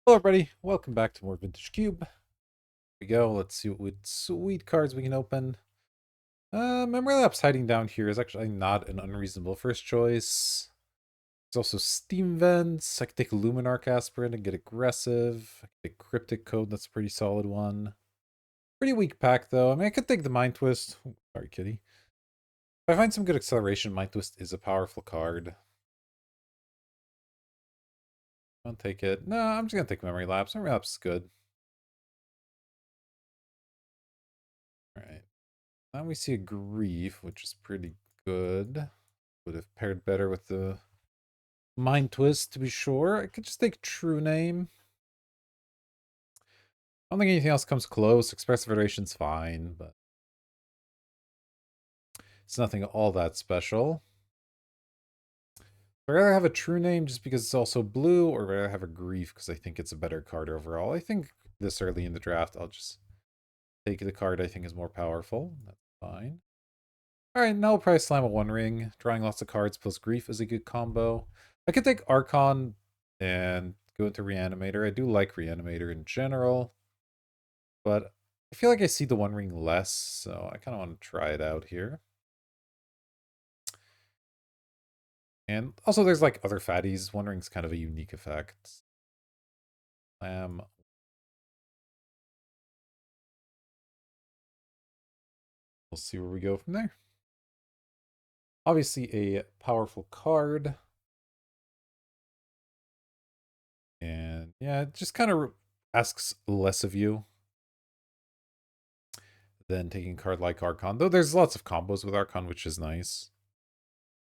Hello everybody, welcome back to more Vintage Cube. Here we go, let's see what sweet cards we can open. Memory Lapse hiding down here is actually not an unreasonable first choice. There's also Steam Vents. I could take Luminarch Aspirant and get aggressive. I could take Cryptic Code, that's a pretty solid one. Pretty weak pack though. I mean, I could take the Mind Twist. Ooh, sorry, kitty. If I find some good acceleration, Mind Twist is a powerful card. I'll take it. No, I'm just gonna take Memory Lapse. Memory Lapse is good. Alright. Now we see a Grief, which is pretty good. Would have paired better with the Mind Twist, to be sure. I could just take True Name. I don't think anything else comes close. Expressive Iteration's fine, but it's nothing all that special. I'd rather have a True Name just because it's also blue, or rather have a Grief because I think it's a better card overall. I think this early in the draft, I'll just take the card I think is more powerful. That's fine. Alright, now we'll probably slam a One Ring. Drawing lots of cards plus Grief is a good combo. I could take Archon and go into Reanimator. I do like Reanimator in general, but I feel like I see the One Ring less, so I kind of want to try it out here. And also there's like other fatties. One Ring's kind of a unique effect. Slam. We'll see where we go from there. Obviously a powerful card. And yeah, it just kind of asks less of you than taking a card like Archon. Though there's lots of combos with Archon, which is nice.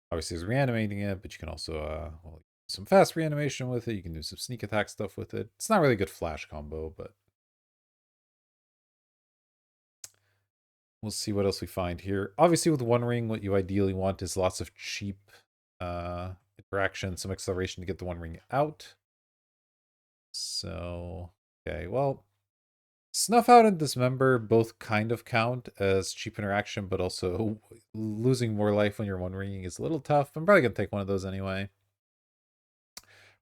Obviously, there's reanimating it, but you can also well, some fast reanimation with it. You can do some sneak attack stuff with it. It's not really a good flash combo, but we'll see what else we find here. Obviously, with One Ring, what you ideally want is lots of cheap interaction, some acceleration to get the One Ring out. So, okay, well, Snuff Out and Dismember both kind of count as cheap interaction, but also losing more life when you're One Ringing is a little tough. I'm probably going to take one of those anyway.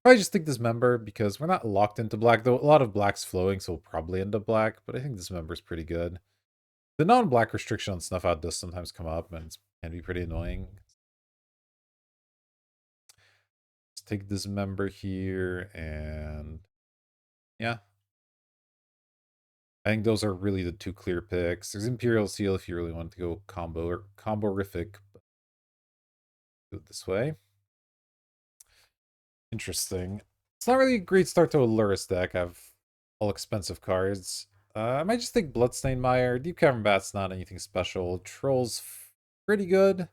Probably just take Dismember because we're not locked into black, though a lot of black's flowing, so we'll probably end up black, but I think Dismember's pretty good. The non-black restriction on Snuff Out does sometimes come up, and it can be pretty annoying. Let's take Dismember here, and yeah. I think those are really the two clear picks. There's Imperial Seal if you really want to go combo or combo-rific. Do it this way. Interesting. It's not really a great start to a Luris deck. I have all expensive cards. I might just take Bloodstained Mire. Deep Cavern Bat's not anything special. Troll's pretty good,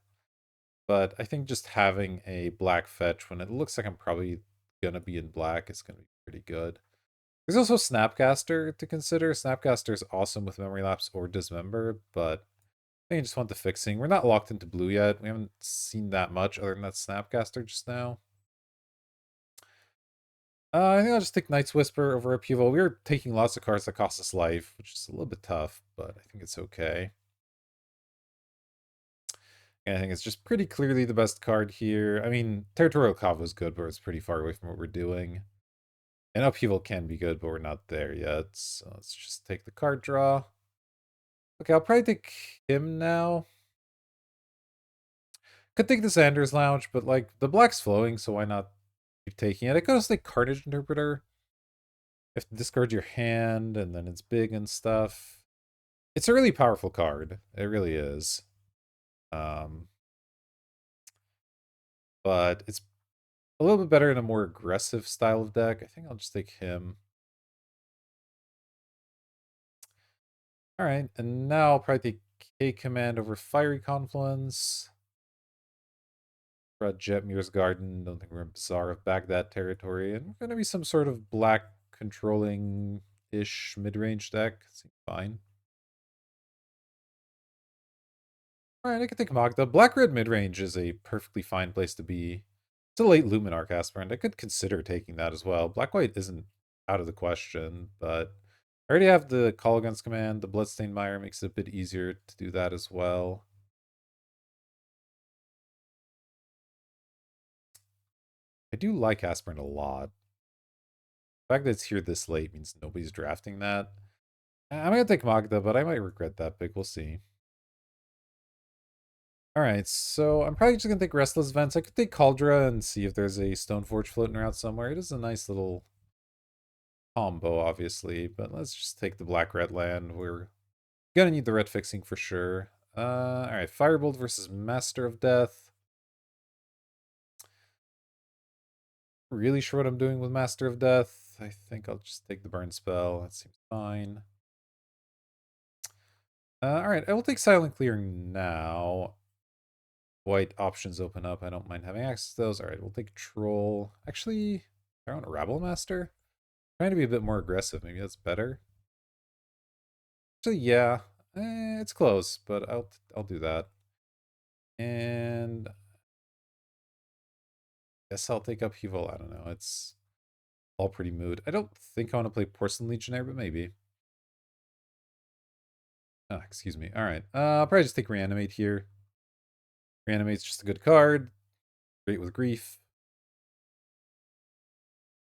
but I think just having a black fetch when it looks like I'm probably gonna be in black is gonna be pretty good. There's also Snapcaster to consider. Snapcaster is awesome with Memory Lapse or Dismember, but I think I just want the fixing. We're not locked into blue yet. We haven't seen that much other than that Snapcaster just now. I think I'll just take Night's Whisper over Upheaval. We are taking lots of cards that cost us life, which is a little bit tough, but I think it's okay. And I think it's just pretty clearly the best card here. I mean, Territorial Kava is good, but it's pretty far away from what we're doing. And Upheaval can be good, but we're not there yet. So let's just take the card draw. Okay, I'll probably take him now. Could take the Sanders Lounge, but like the black's flowing, so why not keep taking it? I could also take Carnage Interpreter. You have to discard your hand, and then it's big and stuff. It's a really powerful card. It really is. Um, but it's a little bit better in a more aggressive style of deck. I think I'll just take him. All right, and now I'll probably take K Command over Fiery Confluence. Red Jet Mirror's Garden. Don't think we're in Bazaar of Baghdad territory. And we're going to be some sort of black controlling-ish mid-range deck. Seems fine. Alright, I can take Magda. Black-red mid-range is a perfectly fine place to be. It's a late Luminarch Aspirant. I could consider taking that as well. Black-white isn't out of the question, but I already have the Call Against command. The Bloodstained Mire makes it a bit easier to do that as well. I do like Aspirant a lot. fact that it's here this late means nobody's drafting that. I'm gonna take Magda, but I might regret that pick. We'll see. Alright, so I'm probably just gonna take Restless Vents. I could take Cauldra and see if there's a Stoneforge floating around somewhere. It is a nice little combo, obviously, but let's just take the black-red land. We're gonna need the red fixing for sure. Alright, Firebolt versus Master of Death. Really sure what I'm doing with Master of Death. I think I'll just take the burn spell. That seems fine. Alright, I will take Silent Clearing now. White options open up. I don't mind having access to those. Alright, we'll take Troll. Actually, I want a Rabble Master. Trying to be a bit more aggressive. Maybe that's better. Actually, yeah. It's close, but I'll do that. And guess I'll take Upheaval. I don't know. It's all pretty mood. I don't think I want to play Porcelain Legionnaire, but maybe. Oh, excuse me. Alright. I'll probably just take Reanimate here. Reanimate's just a good card. Great with Grief.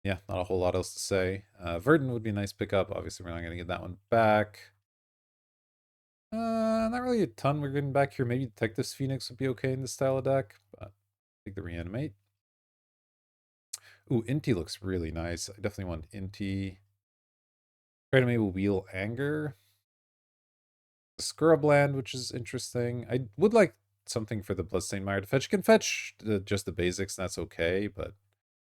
Yeah, not a whole lot else to say. Verdant would be a nice pickup. Obviously, we're not going to get that one back. Not really a ton we're getting back here. Maybe Detective's Phoenix would be okay in this style of deck, but take the Reanimate. Ooh, Inti looks really nice. I definitely want Inti. Try to maybe wheel Anger. Scrubland, which is interesting. I would like something for the Bloodstained Mire to fetch. You can fetch just the basics, and that's okay, but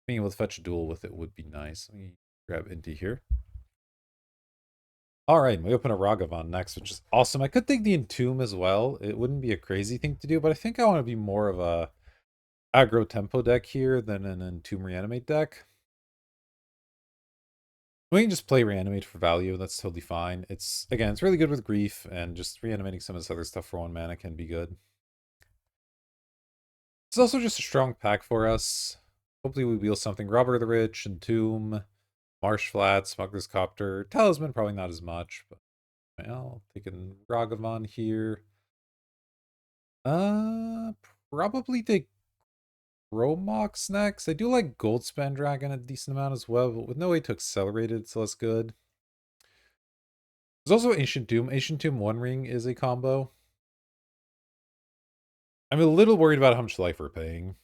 being able to fetch a duel with it would be nice. Let me grab Inti here. Alright, we open a Ragavan next, which is awesome. I could take the Entomb as well. It wouldn't be a crazy thing to do, but I think I want to be more of a aggro tempo deck here than an Entomb Reanimate deck. We can just play Reanimate for value, that's totally fine. It's really good with Grief, and just reanimating some of this other stuff for 1 mana can be good. It's also just a strong pack for us. Hopefully we wheel something. Robber the Rich, Entomb, Marsh Flats, Smuggler's Copter. Talisman, probably not as much, but well, taking Ragavan here. Probably take Chromox next. I do like Goldspan Dragon a decent amount as well, but with no way to accelerate it, it's less good. There's also Ancient Tomb. Ancient Tomb One Ring is a combo. I'm a little worried about how much life we're paying.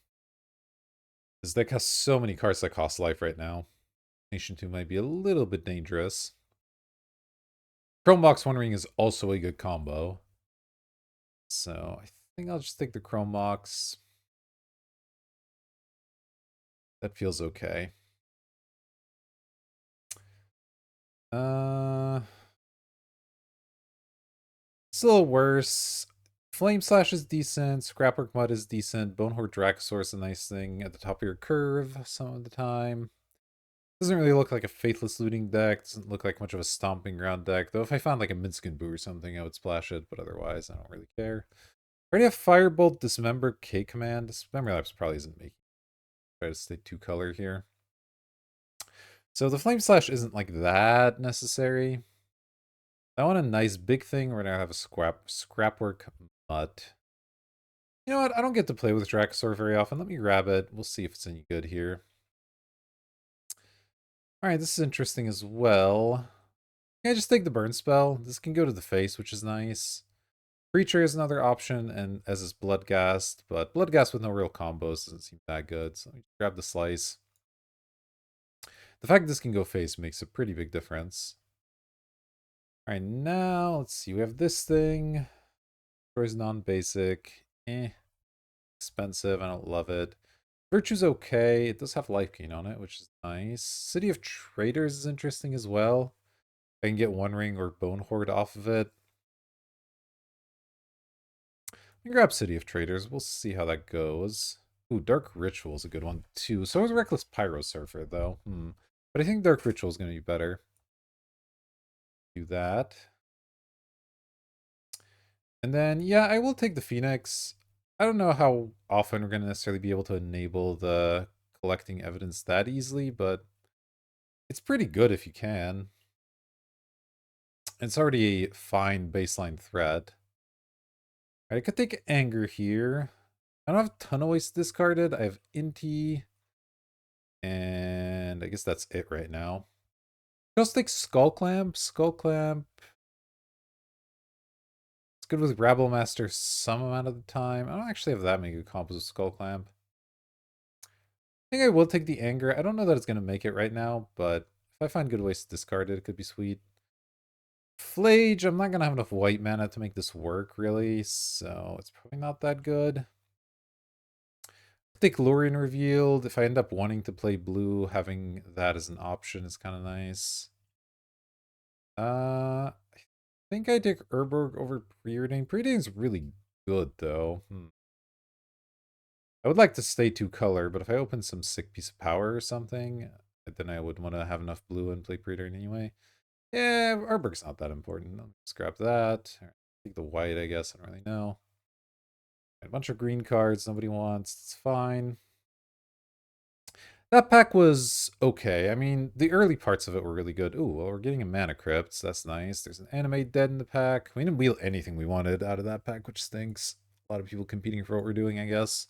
This deck has so many cards that cost life right now. Ancient Tomb might be a little bit dangerous. Chrome Box One Ring is also a good combo. So I think I'll just take the Chrome Box. That feels okay. It's a little worse. Flame Slash is decent. Scrapwork Mud is decent. Bonehorde Dracosaur is a nice thing at the top of your curve some of the time. Doesn't really look like a Faithless Looting deck. Doesn't look like much of a Stomping Ground deck. Though if I found like a Minskin Boo or something, I would splash it. But otherwise, I don't really care. I already have Firebolt, Dismember, K-Command. Dismember Lapse probably isn't making. Try to stay 2-color here. So the Flame Slash isn't like that necessary. I want a nice big thing. We're gonna have a Scrapwork Mutt. You know what? I don't get to play with Dracosaur very often. Let me grab it. We'll see if it's any good here. Alright, this is interesting as well. Yeah, just take the burn spell. This can go to the face, which is nice. Creature is another option, and as is Bloodghast, but Bloodghast with no real combos doesn't seem that good, so let me grab the slice. The fact that this can go face makes a pretty big difference. Alright, now, let's see, we have this thing. Destroys non-basic. Expensive, I don't love it. Virtue's okay. It does have life gain on it, which is nice. City of Traders is interesting as well. I can get One Ring or Bone Horde off of it. I can grab City of Traders. We'll see how that goes. Ooh, Dark Ritual is a good one too. So is Reckless Pyro Surfer though. But I think Dark Ritual is going to be better. Do that. And then, yeah, I will take the Phoenix. I don't know how often we're going to necessarily be able to enable the collecting evidence that easily, but it's pretty good if you can. It's already a fine baseline threat. I could take Anger here. I don't have a ton of ways discarded. I have Inti. And I guess that's it right now. Just take Skull Clamp. Skull Clamp. It's good with Rabble Master some amount of the time. I don't actually have that many good combos with Skull Clamp. I think I will take the Anger. I don't know that it's going to make it right now, but if I find good ways to discard it, it could be sweet. Flage, I'm not going to have enough white mana to make this work, really, so it's probably not that good. I think Lorien Revealed, if I end up wanting to play blue, having that as an option is kind of nice. I think I take Urborg over Preordain. Preordain's really good, though. I would like to stay 2-color, but if I open some sick piece of power or something, then I would want to have enough blue and play Preordain anyway. Yeah, Urborg's not that important. I'll scrap that. Take the white, I guess. I don't really know. A bunch of green cards nobody wants. It's fine. That pack was okay. I mean, the early parts of it were really good. Ooh, well, we're getting a Mana Crypt. So that's nice. There's an Animate Dead in the pack. We didn't wheel anything we wanted out of that pack, which stinks. A lot of people competing for what we're doing, I guess.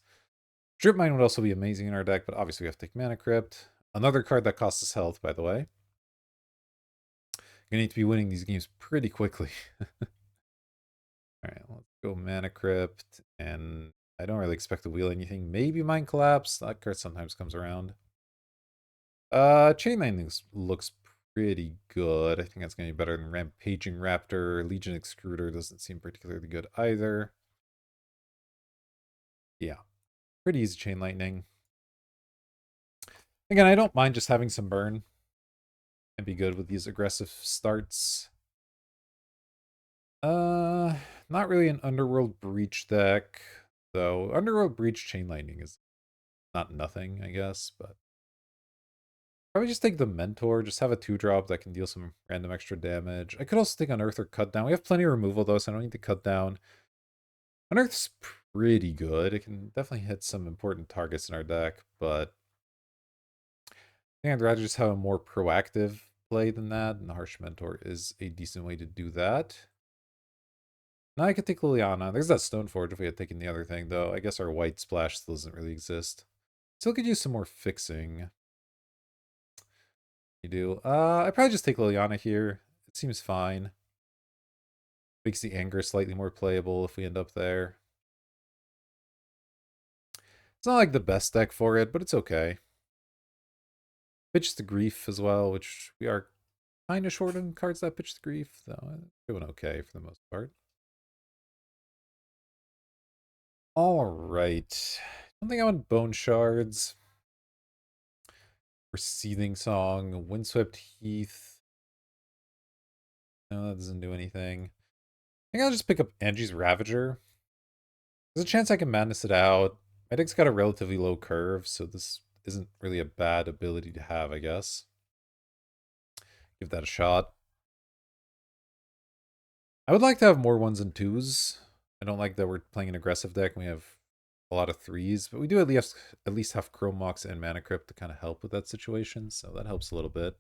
Drip Mine would also be amazing in our deck, but obviously we have to take Mana Crypt. Another card that costs us health, by the way. You're going to need to be winning these games pretty quickly. Alright, let's go Mana Crypt. And I don't really expect to wheel anything. Maybe Mind Collapse. That card sometimes comes around. Chain Lightning looks pretty good. I think that's going to be better than Rampaging Raptor. Legion Excruder doesn't seem particularly good either. Yeah, pretty easy Chain Lightning. Again, I don't mind just having some burn and be good with these aggressive starts. Not really an Underworld Breach deck, though. Underworld Breach Chain Lightning is not nothing, I guess, but probably just take the Mentor, just have a 2-drop that can deal some random extra damage. I could also take Unearth or Cut Down. We have plenty of removal, though, so I don't need to cut down. Unearth's pretty good. It can definitely hit some important targets in our deck, but I think I'd rather just have a more proactive play than that, and the Harsh Mentor is a decent way to do that. Now I could take Liliana. There's that Stoneforge if we had taken the other thing, though. I guess our white splash still doesn't really exist. Still could use some more fixing. You do. I probably just take Liliana here. It seems fine. Makes the Anger slightly more playable if we end up there. It's not like the best deck for it, but it's okay. Pitch the Grief as well, which we are kind of short on cards that pitch the Grief, though. Doing okay for the most part. All right. I don't think I want Bone Shards. Or Seething Song, Windswept Heath. No, that doesn't do anything. I think I'll just pick up Angie's Ravager. There's a chance I can madness it out. My deck's got a relatively low curve, so this isn't really a bad ability to have, I guess. Give that a shot. I would like to have more 1s and 2s. I don't like that we're playing an aggressive deck and we have a lot of 3s, but we do at least have Chrome Mox and Mana Crypt to kind of help with that situation, so that helps a little bit.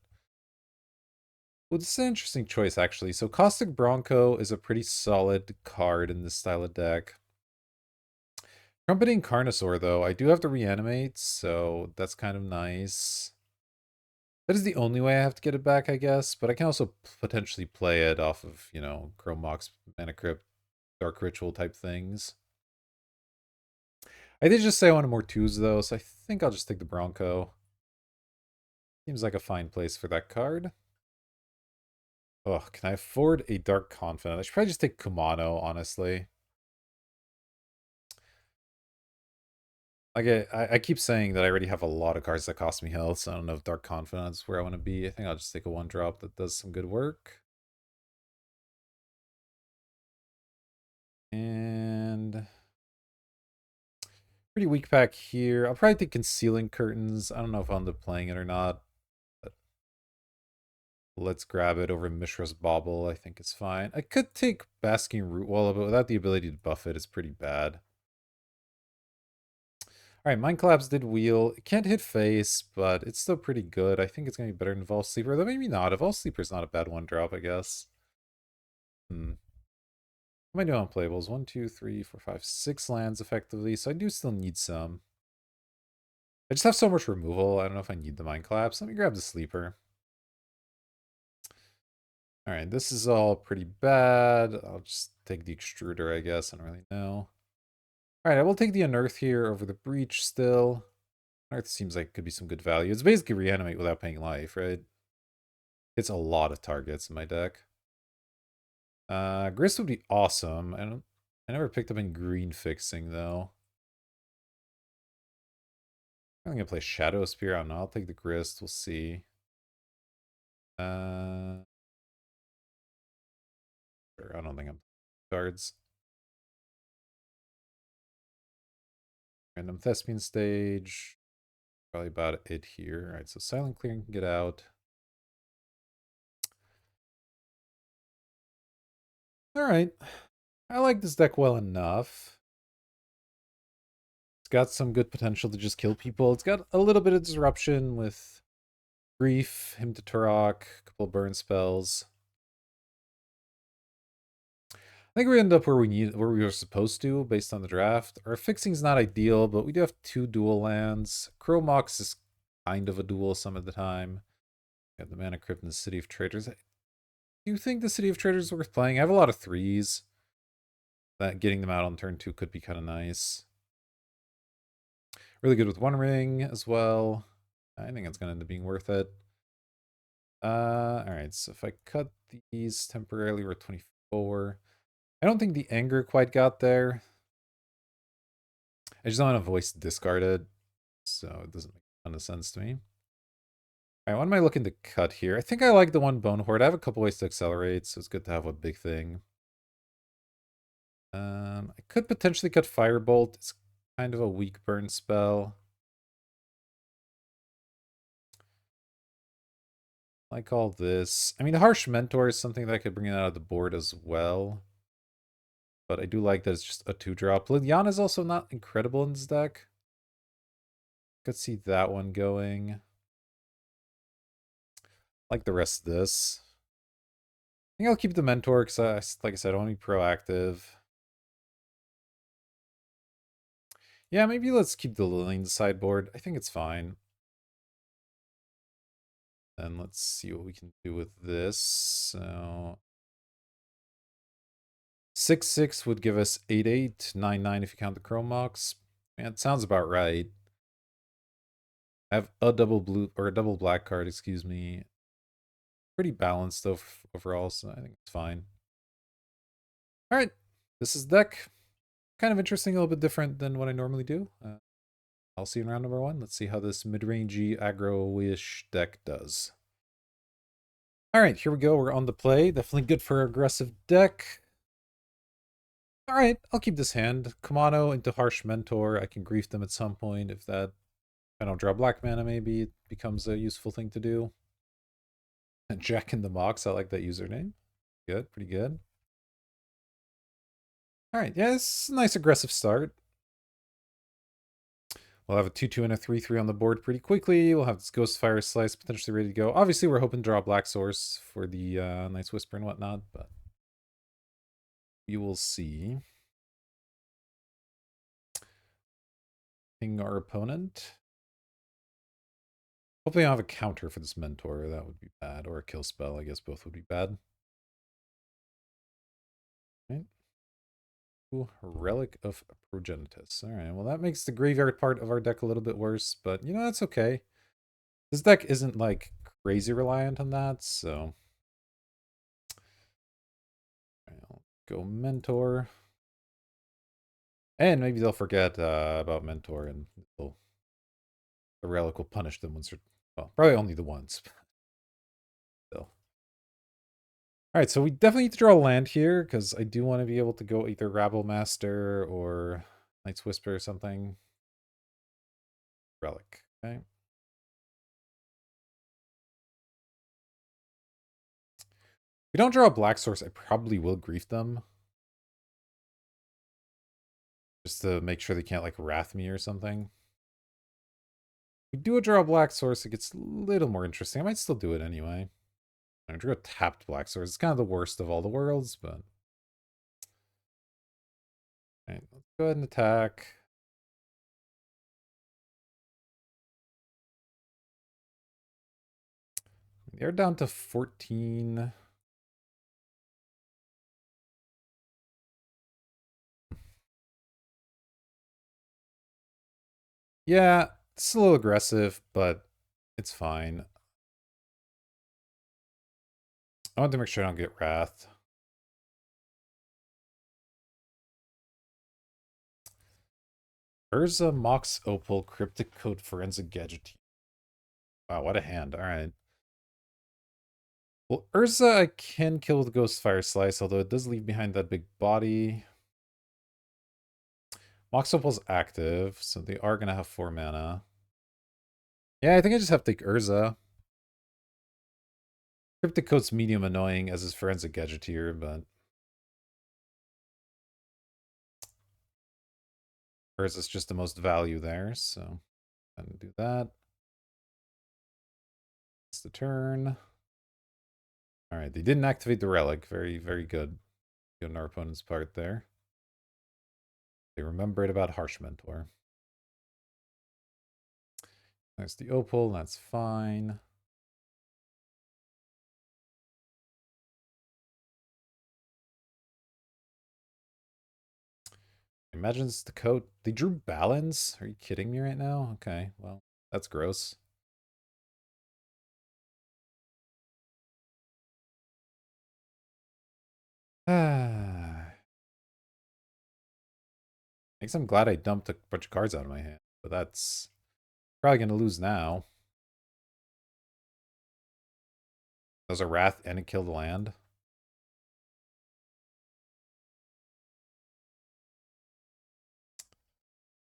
Well, this is an interesting choice, actually. So Caustic Bronco is a pretty solid card in this style of deck. Trumpeting Carnosaur, though, I do have to reanimate, so that's kind of nice. That is the only way I have to get it back, I guess, but I can also potentially play it off of, you know, Chrome Mox, Mana Crypt, Dark Ritual type things. I did just say I wanted more 2s, though, so I think I'll just take the Bronco. Seems like a fine place for that card. Oh, can I afford a Dark Confidant? I should probably just take Kumano, honestly. Like I keep saying that I already have a lot of cards that cost me health, so I don't know if Dark Confidence is where I want to be. I think I'll just take a 1-drop that does some good work. And pretty weak pack here. I'll probably take Concealing Curtains. I don't know if I'll end up playing it or not. But let's grab it over Mishra's Bauble. I think it's fine. I could take Basking Root Wall, but without the ability to buff it, it's pretty bad. All right, Mind Collapse did wheel. It can't hit face, but it's still pretty good. I think it's going to be better than Evolve Sleeper, though maybe not. Evolve Sleeper is not a bad 1-drop, I guess. What am I doing on playables? 1, 2, 3, 4, 5, 6 lands effectively, so I do still need some. I just have so much removal. I don't know if I need the Mind Collapse. Let me grab the Sleeper. All right, this is all pretty bad. I'll just take the Extruder, I guess. I don't really know. All right, I will take the Unearth here over the Breach still. Unearth seems like it could be some good value. It's basically Reanimate without paying life, right? It's a lot of targets in my deck. Grist would be awesome. I never picked up any green fixing, though. I'm gonna play Shadow Spear. I don't know. I'll take the Grist. We'll see. Sure, I don't think I'm cards. Random Thespian stage. Probably about it here. All right, so Silent Clearing can get out. All right. I like this deck well enough. It's got some good potential to just kill people. It's got a little bit of disruption with Grief, Him to Turok, a couple of burn spells. I think we end up where we were supposed to based on the draft. Our fixing's not ideal, but we do have 2 dual lands. Chromox is kind of a dual some of the time. We have the Mana Crypt and the City of Traders. Do you think the City of Traders is worth playing? I have a lot of 3s. That getting them out on turn 2 could be kind of nice. Really good with One Ring as well. I think it's going to end up being worth it. Alright, so if I cut these temporarily, we're at 24. I don't think the anger quite got there. I just don't want to voice discarded, so it doesn't make a ton of sense to me. Alright, what am I looking to cut here? I think I like the one Bone Horde. I have a couple ways to accelerate, so it's good to have one big thing. I could potentially cut Firebolt. It's kind of a weak burn spell. Like all this. I mean, Harsh Mentor is something that I could bring it out of the board as well. But I do like that it's just a 2-drop. Liliana is also not incredible in this deck. Could see that one going. Like the rest of this. I think I'll keep the Mentor because, like I said, I want to be proactive. Yeah, maybe let's keep the Lily in the sideboard. I think it's fine. And let's see what we can do with this. So 6/6 would give us 8/8, 9/9 if you count the Chromox. Man, it sounds about right. I have a double blue or a double black card, excuse me. Pretty balanced though overall, so I think it's fine. All right, this is the deck. Kind of interesting, a little bit different than what I normally do. I'll see you in round number 1. Let's see how this mid-rangey aggro-ish deck does. All right, here we go. We're on the play. Definitely good for aggressive deck. All right, I'll keep this hand. Kumano into Harsh Mentor. I can grief them at some point if that. I don't draw black mana, maybe it becomes a useful thing to do. And Jack in the Mox, I like that username. Good, pretty good. All right, yeah, this is a nice aggressive start. We'll have a 2/2 and a 3/3 on the board pretty quickly. We'll have this Ghostfire Slice potentially ready to go. Obviously, we're hoping to draw Black Source for the Night's Whisper and whatnot, but we will see. Ping our opponent. Hopefully, I don't have a counter for this Mentor. That would be bad. Or a kill spell. I guess both would be bad. Right. Ooh, Relic of Progenitus. All right, well, that makes the graveyard part of our deck a little bit worse, but, you know, that's okay. This deck isn't, like, crazy reliant on that, so... I'll go Mentor. And maybe they'll forget about Mentor, and the Relic will punish them once or... Well, probably only the once. Still. Alright, so we definitely need to draw a land here, because I do want to be able to go either Rabble Master or Night's Whisper or something. Relic, okay. If we don't draw a black source, I probably will grief them. Just to make sure they can't, like, Wrath me or something. If we do draw a black source, it gets a little more interesting. I might still do it anyway. I drew a tapped black source. It's kind of the worst of all the worlds, but... Alright, let's go ahead and attack. They're down to 14. Yeah, it's a little aggressive, but it's fine. I want to make sure I don't get Wrath. Urza, Mox, Opal, Cryptic Code, Forensic Gadget. Wow, what a hand. Alright. Well, Urza I can kill with Ghost Fire Slice, although it does leave behind that big body. Mox Opal's active, so they are going to have 4 mana. Yeah, I think I just have to take Urza. Cryptic Code's medium annoying as his Forensic Gadgeteer, but Urza's just the most value there, so I'm going to do that. It's the turn. Alright, they didn't activate the Relic. Very, very good. Good on our opponent's part there. They remembered about Harsh Mentor. There's the Opal, that's fine. Imagine it's the code. They drew Balance? Are you kidding me right now? Okay, well, that's gross. I guess I'm glad I dumped a bunch of cards out of my hand, but that's probably going to lose now. Those are Wrath and it killed the land.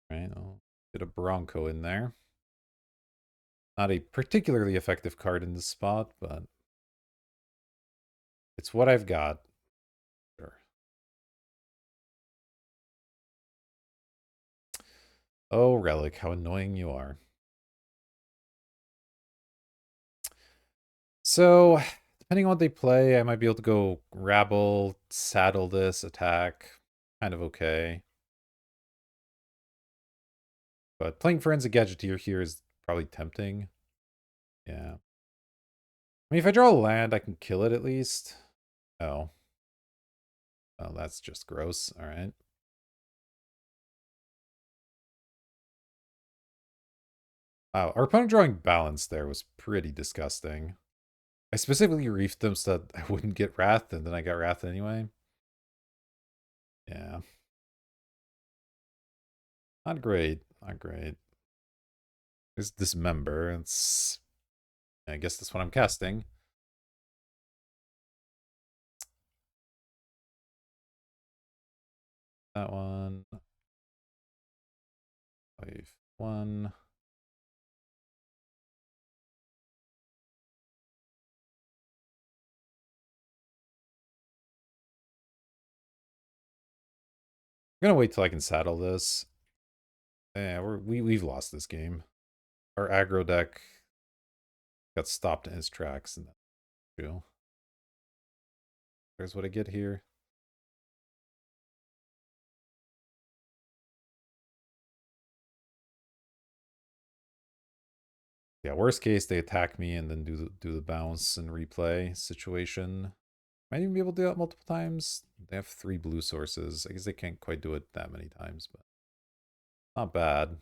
Right, I'll get a Bronco in there. Not a particularly effective card in this spot, but it's what I've got. Sure. Oh, Relic, how annoying you are. So, depending on what they play, I might be able to go Rabble, saddle this, attack. Kind of okay. But playing Forensic Gadgeteer here is probably tempting. Yeah. I mean, if I draw a land, I can kill it at least. Oh. Oh, that's just gross. All right. Wow, our opponent drawing Balance there was pretty disgusting. I specifically reefed them so that I wouldn't get Wrath, and then I got Wrath anyway. Yeah. Not great. Not great. There's Dismember. It's... I guess that's what I'm casting. That one. 5-1. I'm gonna wait till I can saddle this. Yeah, we've lost this game. Our aggro deck got stopped in its tracks, and that's true. Here's what I get here. Yeah, worst case they attack me and then do the bounce and replay situation. Might even be able to do that multiple times. They have 3 blue sources. I guess they can't quite do it that many times, but not bad.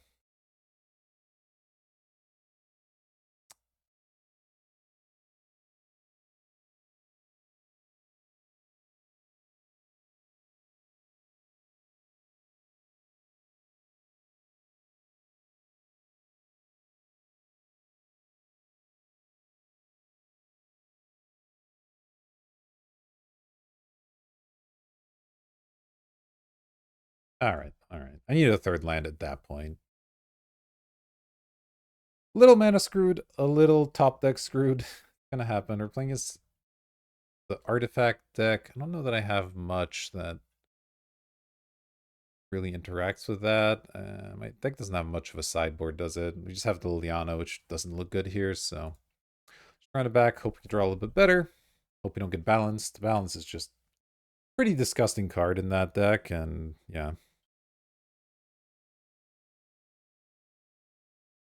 All right, all right. I need a 3rd land at that point. Little mana screwed, a little top deck screwed. Gonna happen. We're playing as the artifact deck. I don't know that I have much that really interacts with that. My deck doesn't have much of a sideboard, does it? We just have the Liliana, which doesn't look good here, so just run it back. Hope we can draw a little bit better. Hope we don't get balanced. Balance is just pretty disgusting card in that deck, and yeah.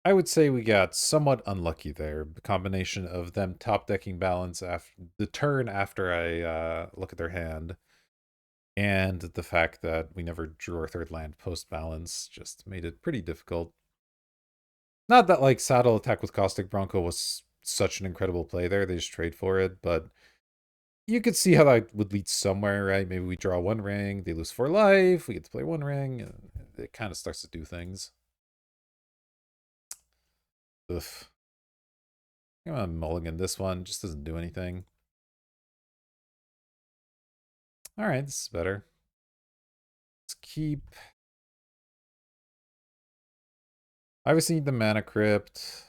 I would say we got somewhat unlucky there. The combination of them top decking balance after the turn after I look at their hand, and the fact that we never drew our third land post balance just made it pretty difficult. Not that like Saddle Attack with Caustic Bronco was such an incredible play there, they just trade for it, but you could see how that would lead somewhere, right? Maybe we draw one ring, they lose 4 life, we get to play one ring, and it kind of starts to do things. Ugh. I'm gonna mulligan this one, just doesn't do anything. Alright, this is better. Let's keep. I obviously need the Mana Crypt.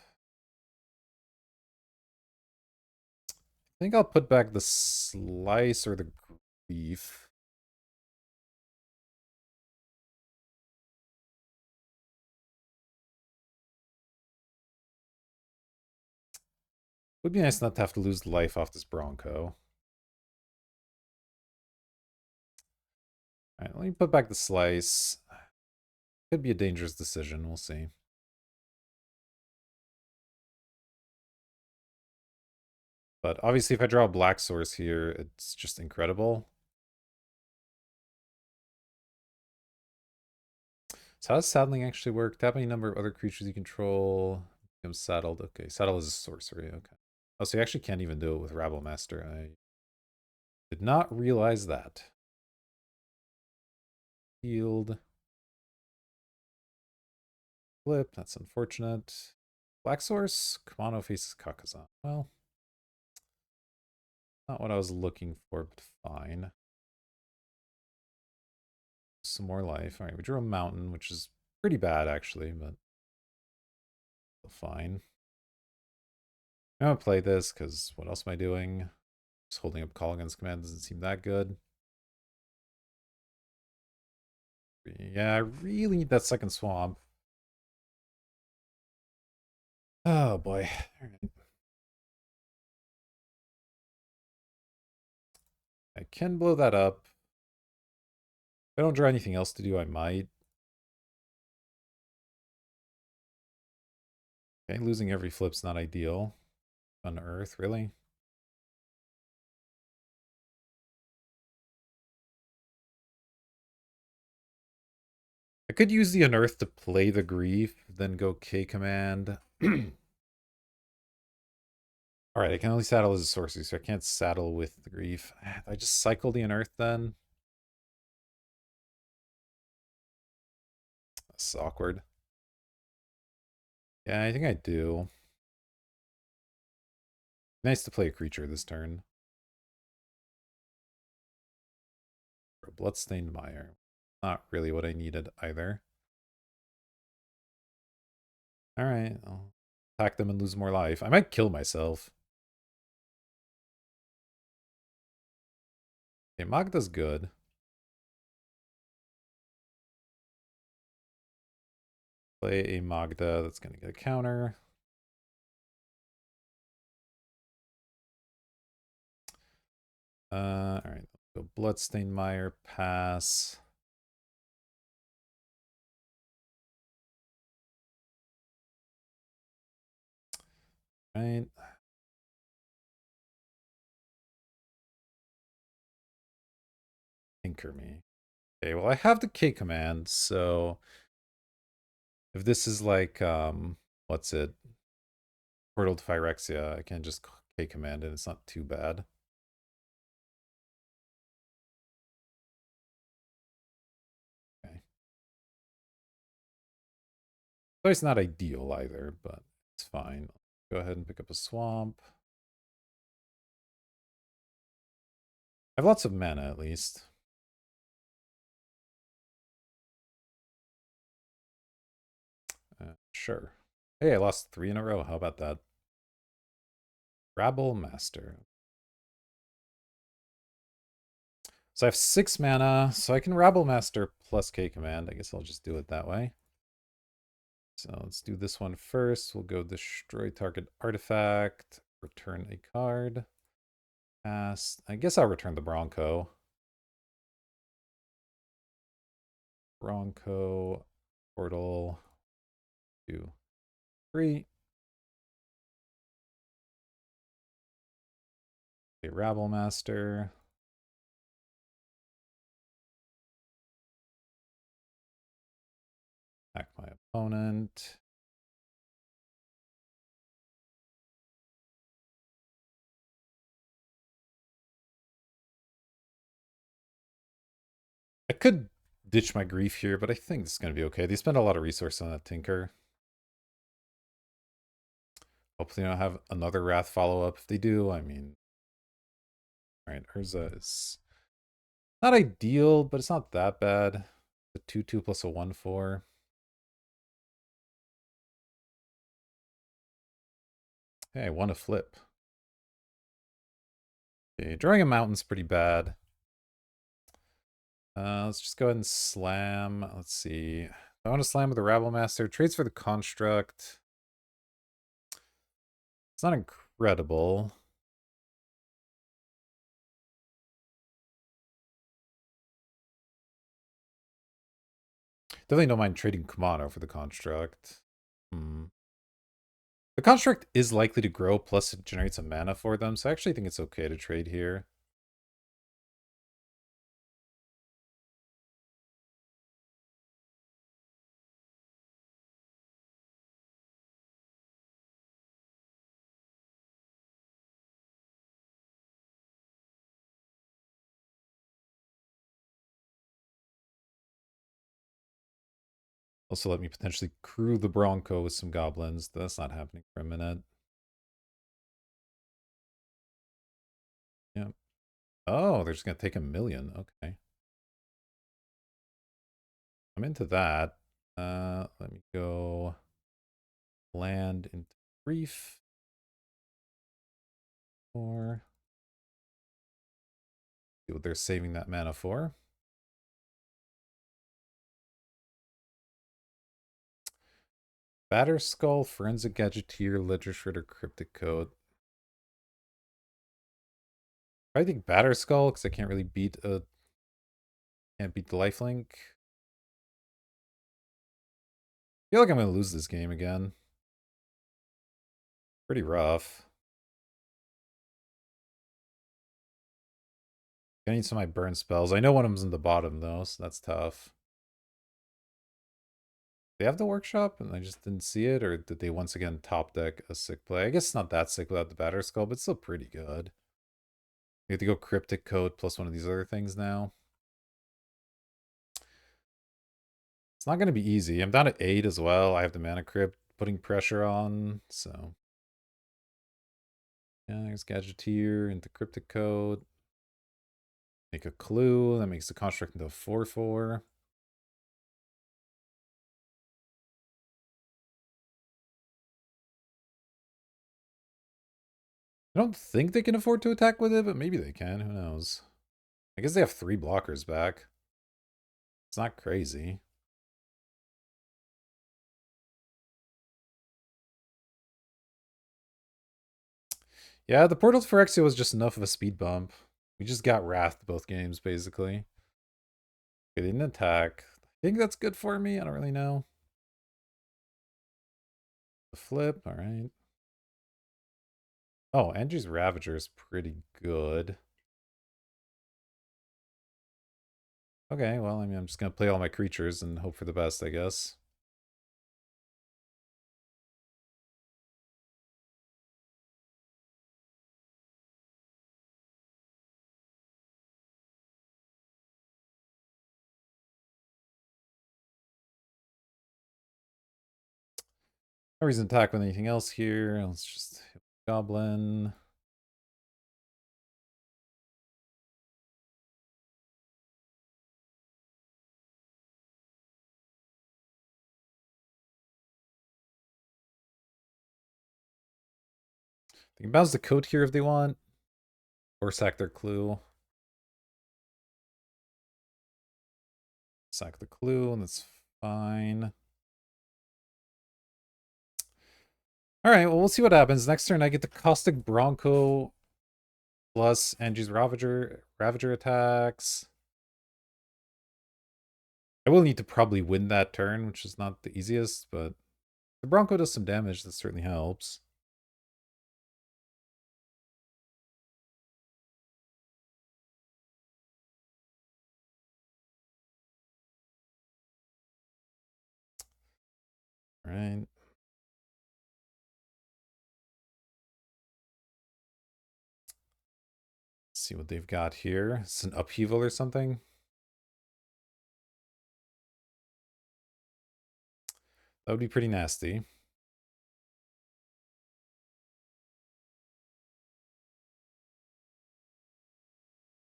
I think I'll put back the Slice or the Grief. Would be nice not to have to lose life off this Bronco. Alright, let me put back the Slice. Could be a dangerous decision, we'll see. But obviously if I draw a black source here, it's just incredible. So how does saddling actually work? Tap any number of other creatures you control. Becomes saddled. Okay, saddle is a sorcery. Okay. Oh, so you actually can't even do it with Rabble Master. I did not realize that. Healed. Flip. That's unfortunate. Black source. Kamano faces Kakazan. Well, not what I was looking for, but fine. Some more life. All right, we drew a mountain, which is pretty bad actually, but fine. I'm gonna play this because what else am I doing? Just holding up Colligan's command doesn't seem that good. Yeah, I really need that second swamp. Oh boy. All right. I can blow that up. If I don't draw anything else to do, I might. Okay, losing every flip's not ideal. Unearth, really? I could use the unearth to play the grief, then go K command. Alright, I can only saddle as a sorcery, so I can't saddle with the grief. I just cycle the unearth then? That's awkward. Yeah, I think I do. Nice to play a creature this turn. For a Bloodstained Mire. Not really what I needed either. Alright, I'll attack them and lose more life. I might kill myself. Okay, Magda's good. Play a Magda that's going to get a counter. Alright, go Bloodstained Mire, pass. Right. Anchor me. Okay, well I have the K command, so if this is like what's it? Portal to Phyrexia, I can just K command and it's not too bad. Okay. So it's not ideal either, but it's fine. Go ahead and pick up a swamp. I have lots of mana at least. Sure. Hey, I lost 3 in a row. How about that? Rabble Master. So I have 6 mana, so I can Rabble Master plus K command. I guess I'll just do it that way. So let's do this one first. We'll go destroy target artifact, return a card. Pass. I guess I'll return the Bronco. Bronco, portal, 2. 3. A Rabble Master. Attack my opponent. I could ditch my grief here, but I think this is going to be okay. They spend a lot of resource on that Tinker. Hopefully they don't have another Wrath follow-up. If they do, I mean... Alright, Urza is not ideal, but it's not that bad. A 2/2 plus a 1/4. Hey, I won a flip. Okay, drawing a mountain's pretty bad. Let's just go ahead and slam. Let's see. I want to slam with the Rabble Master. Trades for the Construct. It's not incredible. Definitely don't mind trading Kumano for the Construct. The Construct is likely to grow, plus it generates a mana for them, so I actually think it's okay to trade here. Also let me potentially crew the Bronco with some goblins. That's not happening for a minute. Yeah. Oh, they're just going to take 1,000,000. Okay. I'm into that. Let me go land into grief. Or see what they're saving that mana for. Batter Skull, Forensic Gadgeteer, Ledger Shredder, Cryptic Code. I think Batter Skull, because I can't really beat the lifelink. I feel like I'm gonna lose this game again. Pretty rough. I need some of my burn spells. I know one of them's in the bottom though, so that's tough. They have the workshop and I just didn't see it, or did they once again top deck a sick play? I guess it's not that sick without the Batter Skull, but it's still pretty good. You have to go Cryptic Code plus one of these other things now. It's not going to be easy. I'm down at 8 as well. I have the Mana Crypt putting pressure on, so... Yeah, there's Gadgeteer into Cryptic Code. Make a clue. That makes the construct into a 4/4. I don't think they can afford to attack with it, but maybe they can. Who knows? I guess they have 3 blockers back. It's not crazy. Yeah, the Portal to Phyrexia was just enough of a speed bump. We just got Wrathed both games, basically. Okay, they didn't attack. I think that's good for me. I don't really know. The flip, alright. Oh, Angie's Ravager is pretty good. Okay, well, I mean, I'm just gonna play all my creatures and hope for the best, I guess. No reason to attack with anything else here. Let's just hit Goblin. They can bounce the coat here if they want. Or sack their clue. Sack the clue, and that's fine. Alright, well, we'll see what happens. Next turn, I get the Caustic Bronco plus Angie's Ravager attacks. I will need to probably win that turn, which is not the easiest, but The Bronco does some damage, that certainly helps. Right. See what they've got here. It's an upheaval or something. That would be pretty nasty.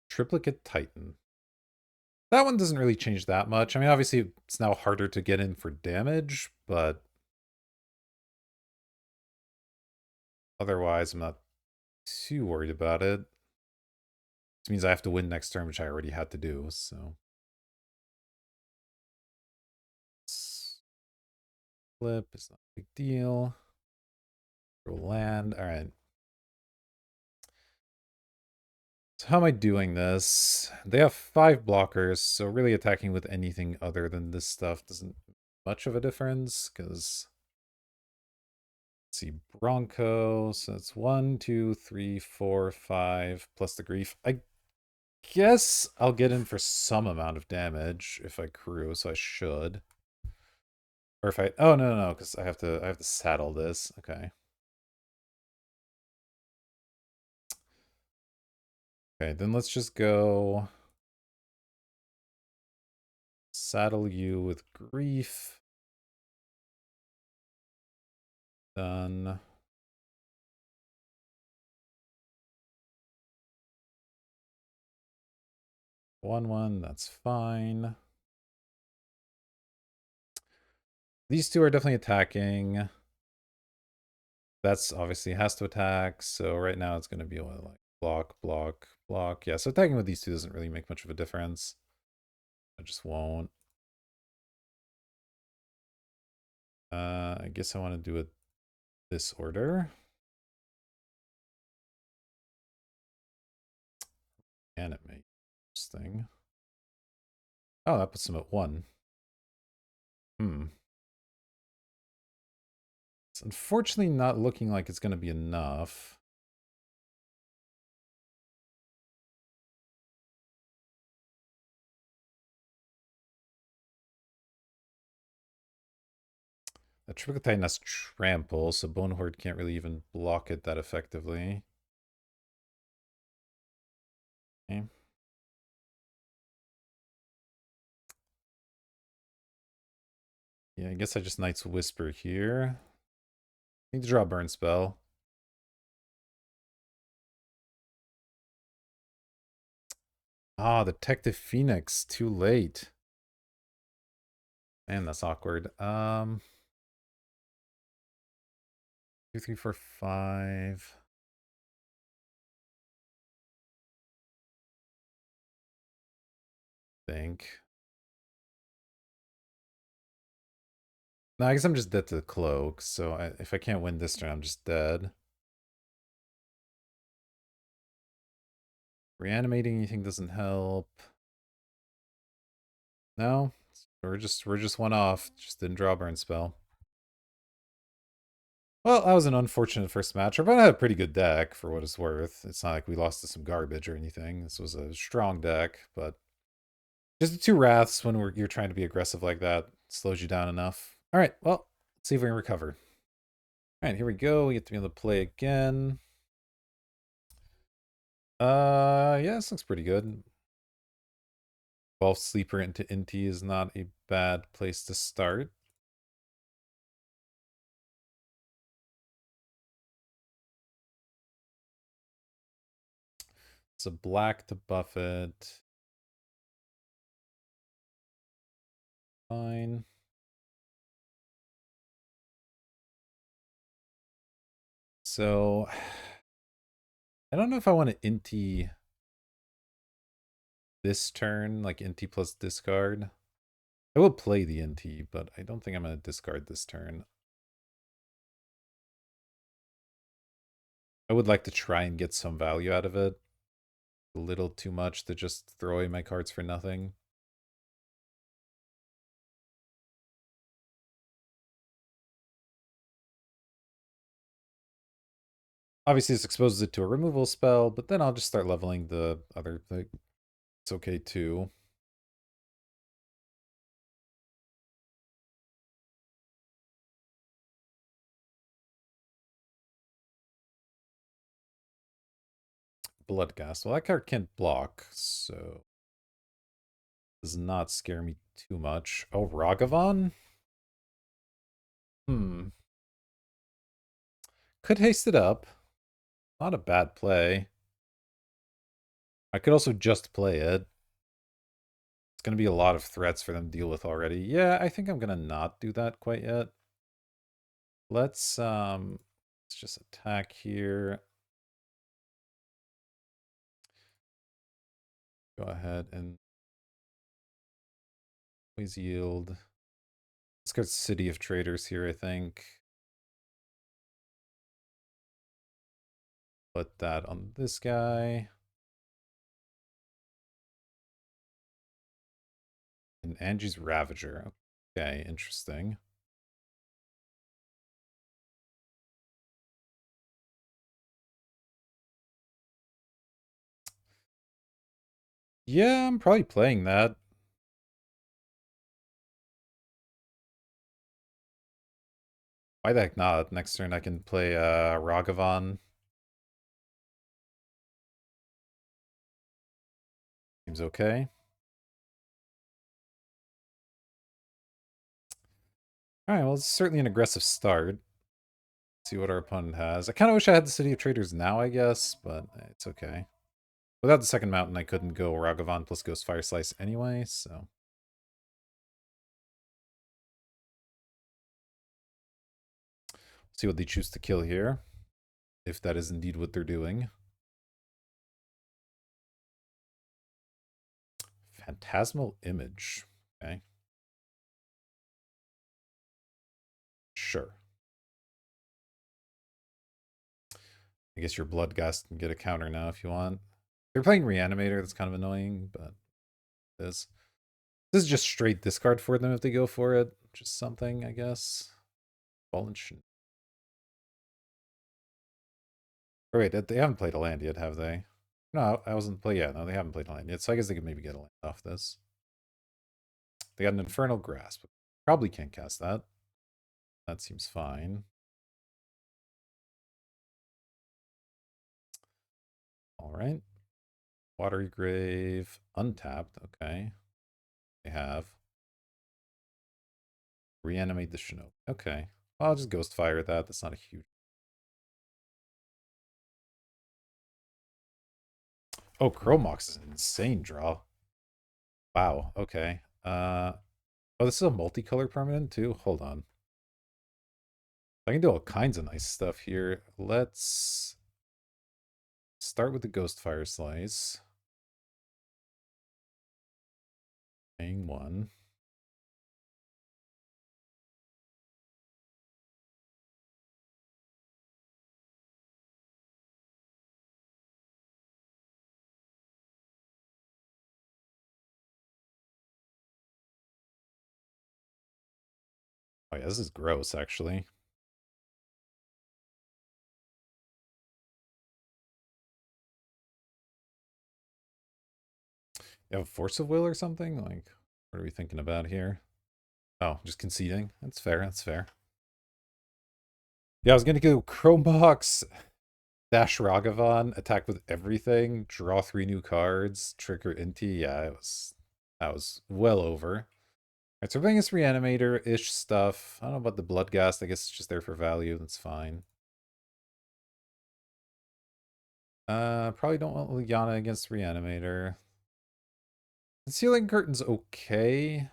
Triplicate Titan. That one doesn't really change that much. I mean, obviously, it's now harder to get in for damage, but otherwise, I'm not too worried about it. This means I have to win next turn, which I already had to do, so. Flip is not a big deal. Roll land. All right. So how am I doing this? They have 5 blockers, so really attacking with anything other than this stuff doesn't make much of a difference, because let's see, Bronco, so it's 1, 2, 3, 4, 5, plus the grief. I guess I'll get in for some amount of damage if I crew, so I should. Or if I, oh no, because I have to saddle this. Okay. Okay, then let's just go saddle you with grief. Done. 1-1, that's fine. These two are definitely attacking. That's obviously has to attack, so right now it's going to be like block, block, block. Yeah, so attacking with these two doesn't really make much of a difference. I just won't. I guess I want to do it this order. Animate. Interesting. Oh, that puts them at 1. It's unfortunately not looking like it's going to be enough. The Triple Titan has Trample, so Bone Horde can't really even block it that effectively. Okay. Yeah, I guess I just Knight's Whisper here. Need to draw a burn spell. Ah, Detective Phoenix. Too late. Man, that's awkward. 2, 3, 4, 5. Think. No, I guess I'm just dead to the cloak, so if I can't win this turn, I'm just dead. Reanimating anything doesn't help. No? We're just one off. Just didn't draw a burn spell. Well, that was an unfortunate first match. But I had a pretty good deck for what it's worth. It's not like we lost to some garbage or anything. This was a strong deck, but just the 2 wraths when you're trying to be aggressive like that slows you down enough. All right, well, let's see if we can recover. All right, here we go. We get to be able to play again. Yeah, this looks pretty good. 12 Sleeper into Inti is not a bad place to start. It's a black to buff it. Fine. So, I don't know if I want to Inti this turn, like Inti plus discard. I will play the Inti, but I don't think I'm going to discard this turn. I would like to try and get some value out of it. A little too much to just throw away my cards for nothing. Obviously, this exposes it to a removal spell, but then I'll just start leveling the other thing. It's okay too. Bloodghast. Well, that card can't block, so does not scare me too much. Oh, Ragavan? Hmm. Could haste it up. Not a bad play. I could also just play it. It's going to be a lot of threats for them to deal with already. Yeah, I think I'm going to not do that quite yet. Let's just attack here. Go ahead and please yield. Let's go City of Traders here, I think. Put that on this guy. And Angie's Ravager. Okay, interesting. Yeah, I'm probably playing that. Why the heck not? Next turn I can play Ragavan. Seems okay. Alright, well, it's certainly an aggressive start. See what our opponent has. I kind of wish I had the City of Traders now, I guess, but it's okay. Without the second mountain, I couldn't go Ragavan plus Ghost Fire Slice anyway, so... See what they choose to kill here. If that is indeed what they're doing. Phantasmal Image. Okay. Sure. I guess your Bloodghast can get a counter now if you want. They're playing Reanimator, that's kind of annoying, but this is just straight discard for them if they go for it. Just something, I guess. Fallen Shin. Oh, wait, they haven't played a land yet, have they? No, I wasn't play. Yeah, no, they haven't played a land yet, so I guess they could maybe get a land off this. They got an Infernal Grasp. Probably can't cast that. That seems fine. All right. Watery Grave, untapped. Okay. They have. Reanimate the Shinobi. Okay. Well, I'll just Ghost Fire that. That's not a huge. Oh, Chromox is an insane draw. Wow. Okay. Oh, this is a multicolor permanent too? Hold on. I can do all kinds of nice stuff here. Let's start with the Ghost Fire Slice. Paying one. Oh yeah, this is gross, actually. You have a Force of Will or something? Like, what are we thinking about here? Oh, just conceding. That's fair, that's fair. Yeah, I was gonna go Chromox, Dash Ragavan, attack with everything, draw 3 new cards, trigger Inti. Yeah, that was well over. Alright, so we're playing this Reanimator-ish stuff. I don't know about the Bloodghast. I guess it's just there for value. That's fine. Probably don't want Liliana against Reanimator. Concealing Curtain's okay.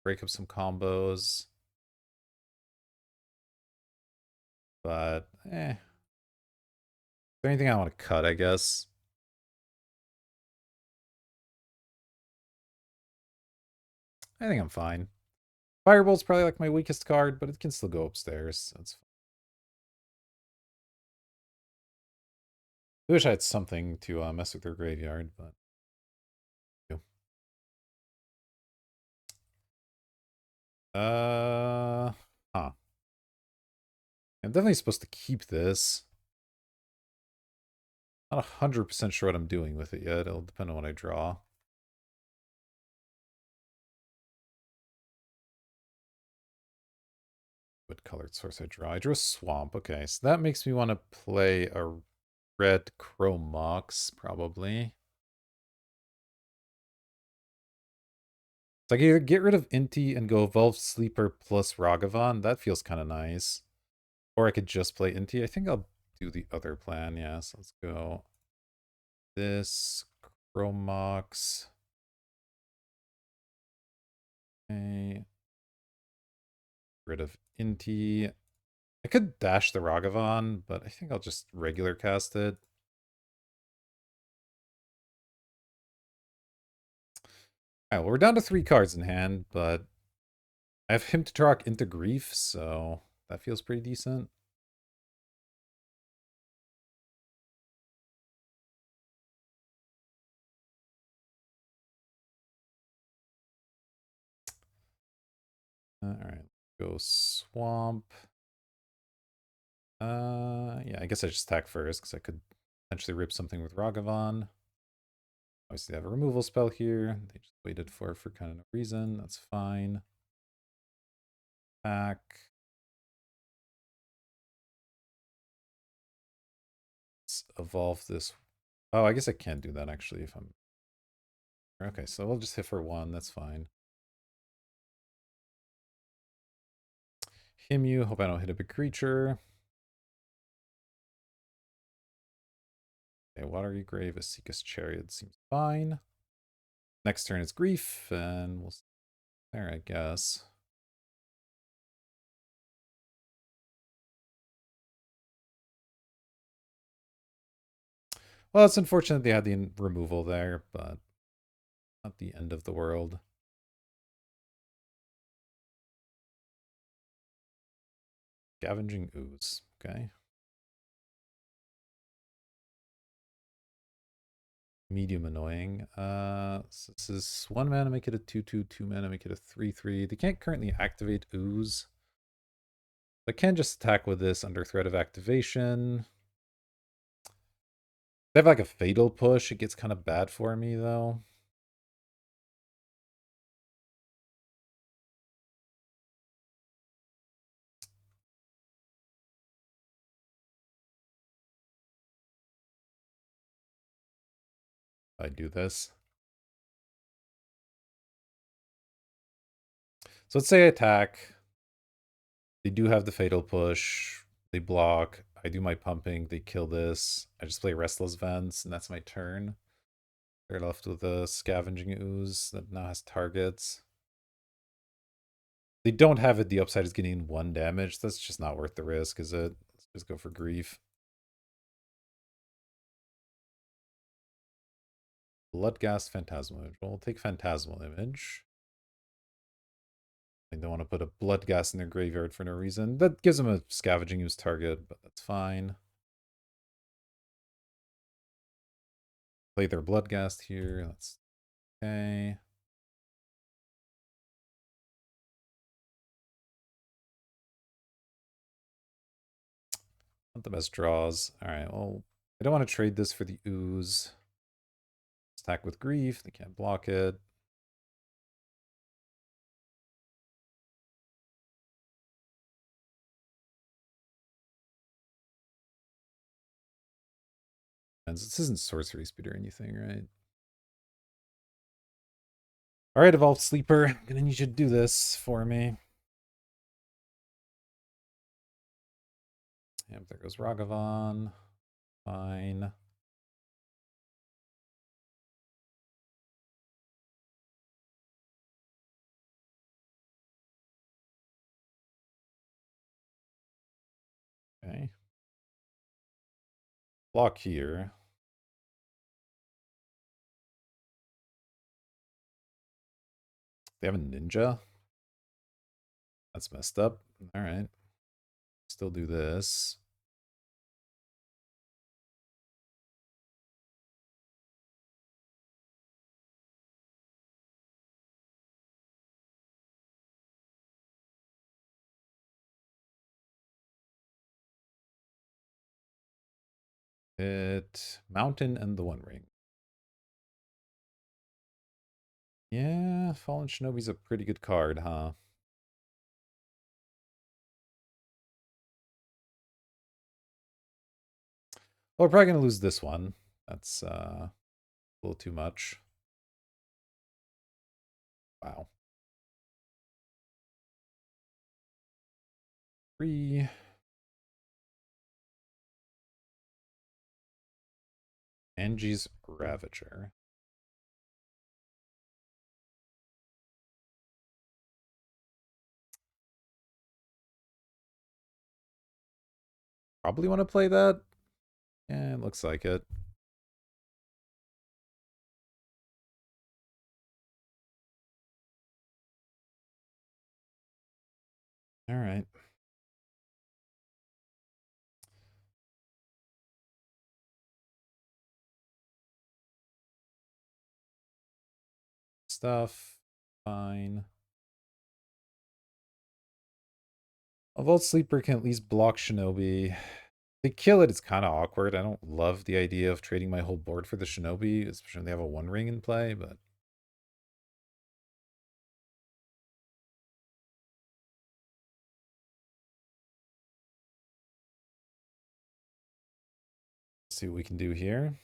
Break up some combos. But, eh. Is there anything I want to cut, I guess? I think I'm fine. Fireball's probably like my weakest card, but it can still go upstairs. That's fine. I wish I had something to mess with their graveyard, but... Huh. I'm definitely supposed to keep this. Not 100% sure what I'm doing with it yet. It'll depend on what I draw. What colored source I draw? I drew a swamp. Okay, so that makes me want to play a red Chrome Mox, probably. So I can either get rid of Inti and go Evolved Sleeper plus Ragavan. That feels kind of nice. Or I could just play Inti. I think I'll do the other plan. Yeah, so let's go this Chrome Mox. Okay. Rid of Inti. I could dash the Ragavan, but I think I'll just regular cast it. Alright, well, we're down to 3 cards in hand, but I have Him to Talk into Grief, so that feels pretty decent. Alright, go Swamp. Yeah, I guess I just attack first, because I could potentially rip something with Ragavan. Obviously, they have a removal spell here. They just waited for kind of no reason. That's fine. Attack. Let's evolve this. Oh, I guess I can't do that, actually, if I'm... Okay, so we'll just hit for 1. That's fine. Himu. Hope I don't hit a big creature. Okay, Watery Grave, Asika's Chariot seems fine. Next turn is Grief, and we'll there, I guess. Well, it's unfortunate they had the removal there, but not the end of the world. Scavenging Ooze, okay. Medium annoying. So this is 1 mana, make it a 2/2, 2 mana, make it a 3/3. They can't currently activate Ooze. I can just attack with this under threat of activation. They have like a Fatal Push. It gets kind of bad for me, though. If I do this. So let's say I attack. They do have the Fatal Push. They block. I do my pumping. They kill this. I just play Restless Vents, and that's my turn. They're left with a Scavenging Ooze that now has targets. They don't have it. The upside is getting 1 damage. That's just not worth the risk, is it? Let's just go for Grief. Bloodghast Phantasmal Image. We'll take Phantasmal Image. They don't want to put a Bloodghast in their graveyard for no reason. That gives them a Scavenging Ooze target, but that's fine. Play their Bloodghast here. That's okay. Not the best draws. Alright, well, I don't want to trade this for the Ooze. Attack with Grief. They can't block it. And this isn't Sorcery Speed or anything, right? Alright, Evolved Sleeper. I'm gonna need you to do this for me. Yep, there goes Ragavan. Fine. Okay. Block here. They have a ninja? That's messed up. Alright. Still do this. Mountain and the One Ring. Yeah, Fallen Shinobi's a pretty good card, huh? Well, we're probably gonna lose this one. That's a little too much. Wow. 3. Angie's Ravager. Probably want to play that. Yeah, it looks like it. All right. Stuff. Fine. A Vault Sleeper can at least block Shinobi. They kill it, it's kind of awkward. I don't love the idea of trading my whole board for the Shinobi, especially when they have a One Ring in play, but... see what we can do here.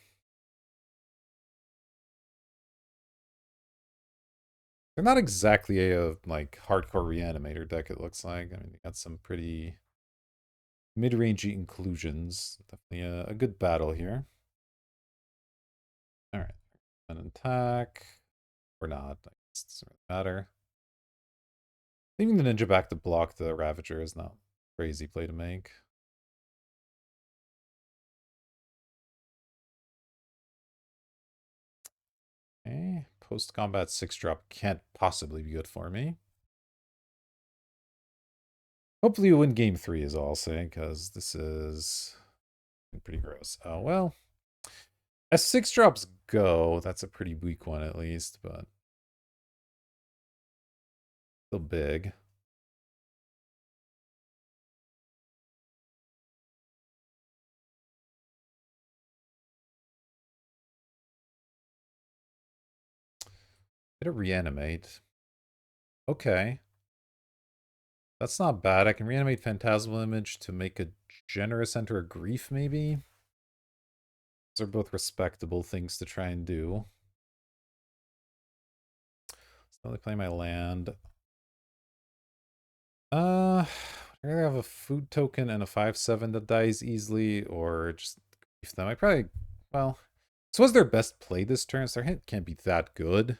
They're not exactly a like hardcore reanimator deck, it looks like. I mean, they got some pretty mid-rangey inclusions. Definitely a good battle here. All right, an attack or not. I guess it doesn't really matter. Leaving the ninja back to block the Ravager is not a crazy play to make. Okay, post-combat 6-drop can't possibly be good for me. Hopefully you win game 3 is all I'll say, because this is pretty gross. Oh, well. As 6-drops go, that's a pretty weak one at least, but still big. Get a reanimate. Okay. That's not bad. I can reanimate Phantasmal Image to make a Generous Enter a Grief, maybe? Those are both respectable things to try and do. So they play my land. I either have a food token and a 5/7 that dies easily, or just grief them. I probably, well, this was their best play this turn, so their hit can't be that good.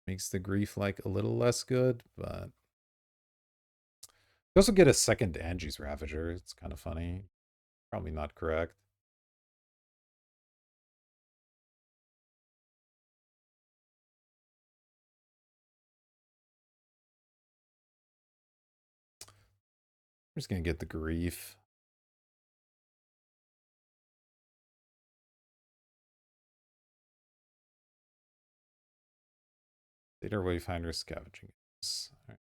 Makes the grief like a little less good, but you also get a second Angie's Ravager. It's kind of funny. Probably not correct. I'm just gonna get the grief. Data Wayfinder Scavenging. Right.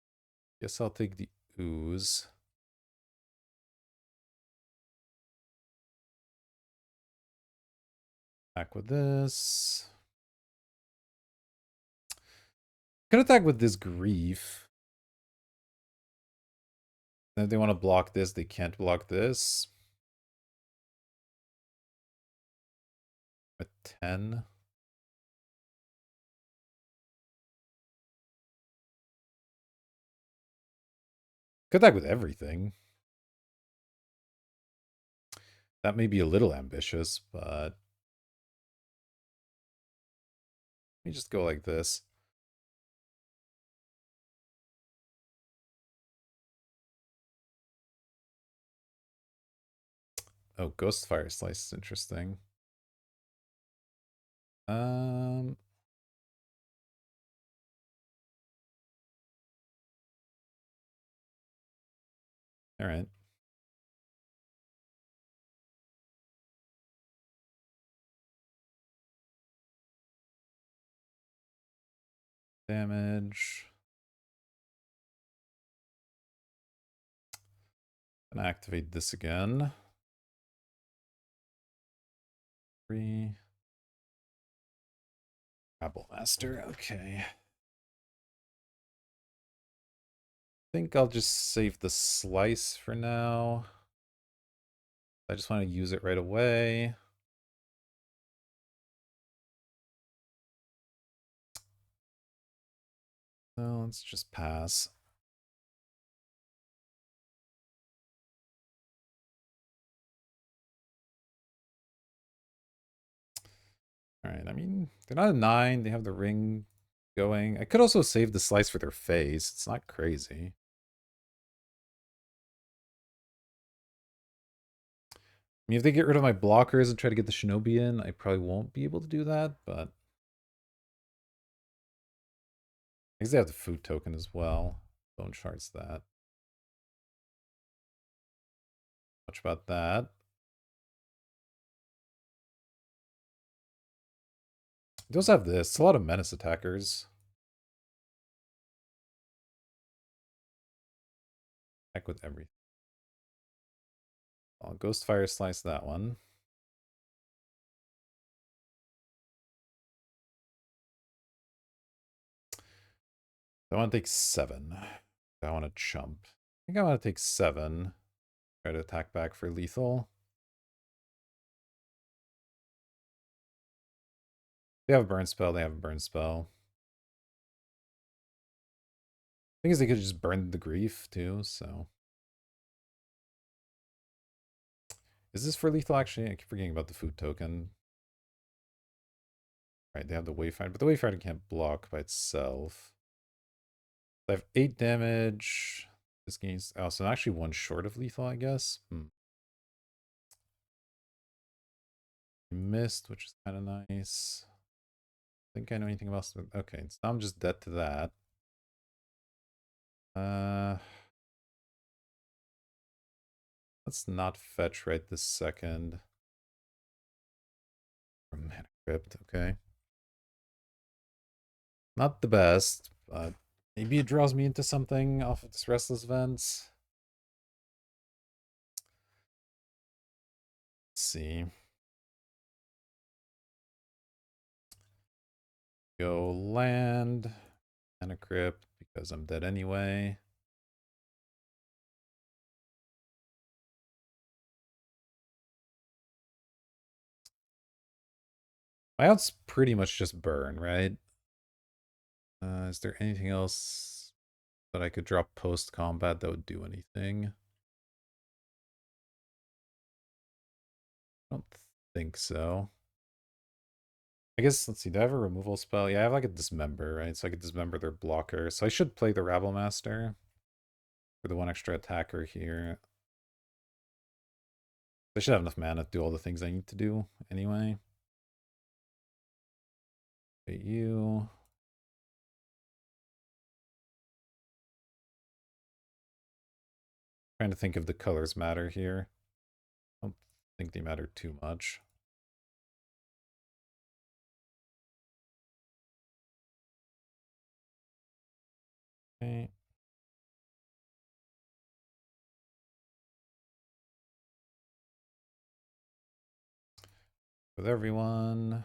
Guess I'll take the Ooze. Back with this. Could attack with this grief. And if they want to block this, they can't block this. A 10. Could attack with everything. That may be a little ambitious, but let me just go like this. Oh, Ghost Fire Slice is interesting. All right. Damage. Gonna activate this again. 3. Rabble Master, okay. I think I'll just save the slice for now. I just want to use it right away. So let's just pass. Alright, I mean, they're not a 9. They have the ring going. I could also save the slice for their face. It's not crazy. I mean, if they get rid of my blockers and try to get the shinobi in, I probably won't be able to do that, but I guess they have the food token as well. Bone charts that. Much about that. They also have this. It's a lot of menace attackers. Heck with everything. I'll Ghost Fire Slice that one. I want to take 7. I want to chump. I think I want to take 7. Try to attack back for lethal. They have a burn spell. They have a burn spell. Thing is, they could just burn the grief too, so. Is this for lethal actually? I keep forgetting about the food token. Right, they have the Wayfinder, but the Wayfinder can't block by itself. I have 8 damage. This gains. Oh, so I'm actually 1 short of lethal, I guess. Missed, which is kind of nice. Think I know anything else? Okay, so now I'm just dead to that. Let's not fetch right this second. Mana Crypt, okay. Not the best, but maybe it draws me into something off of this Restless Vents. Let's see. Go land, Mana Crypt, because I'm dead anyway. My out's pretty much just burn, right? Is there anything else that I could drop post-combat that would do anything? I don't think so. I guess, let's see, do I have a removal spell? Yeah, I have like a dismember, right? So I could dismember their blocker. So I should play the Rabble Master for the 1 extra attacker here. I should have enough mana to do all the things I need to do anyway. Hit you. Trying to think if the colors matter here. I don't think they matter too much. Okay. With everyone.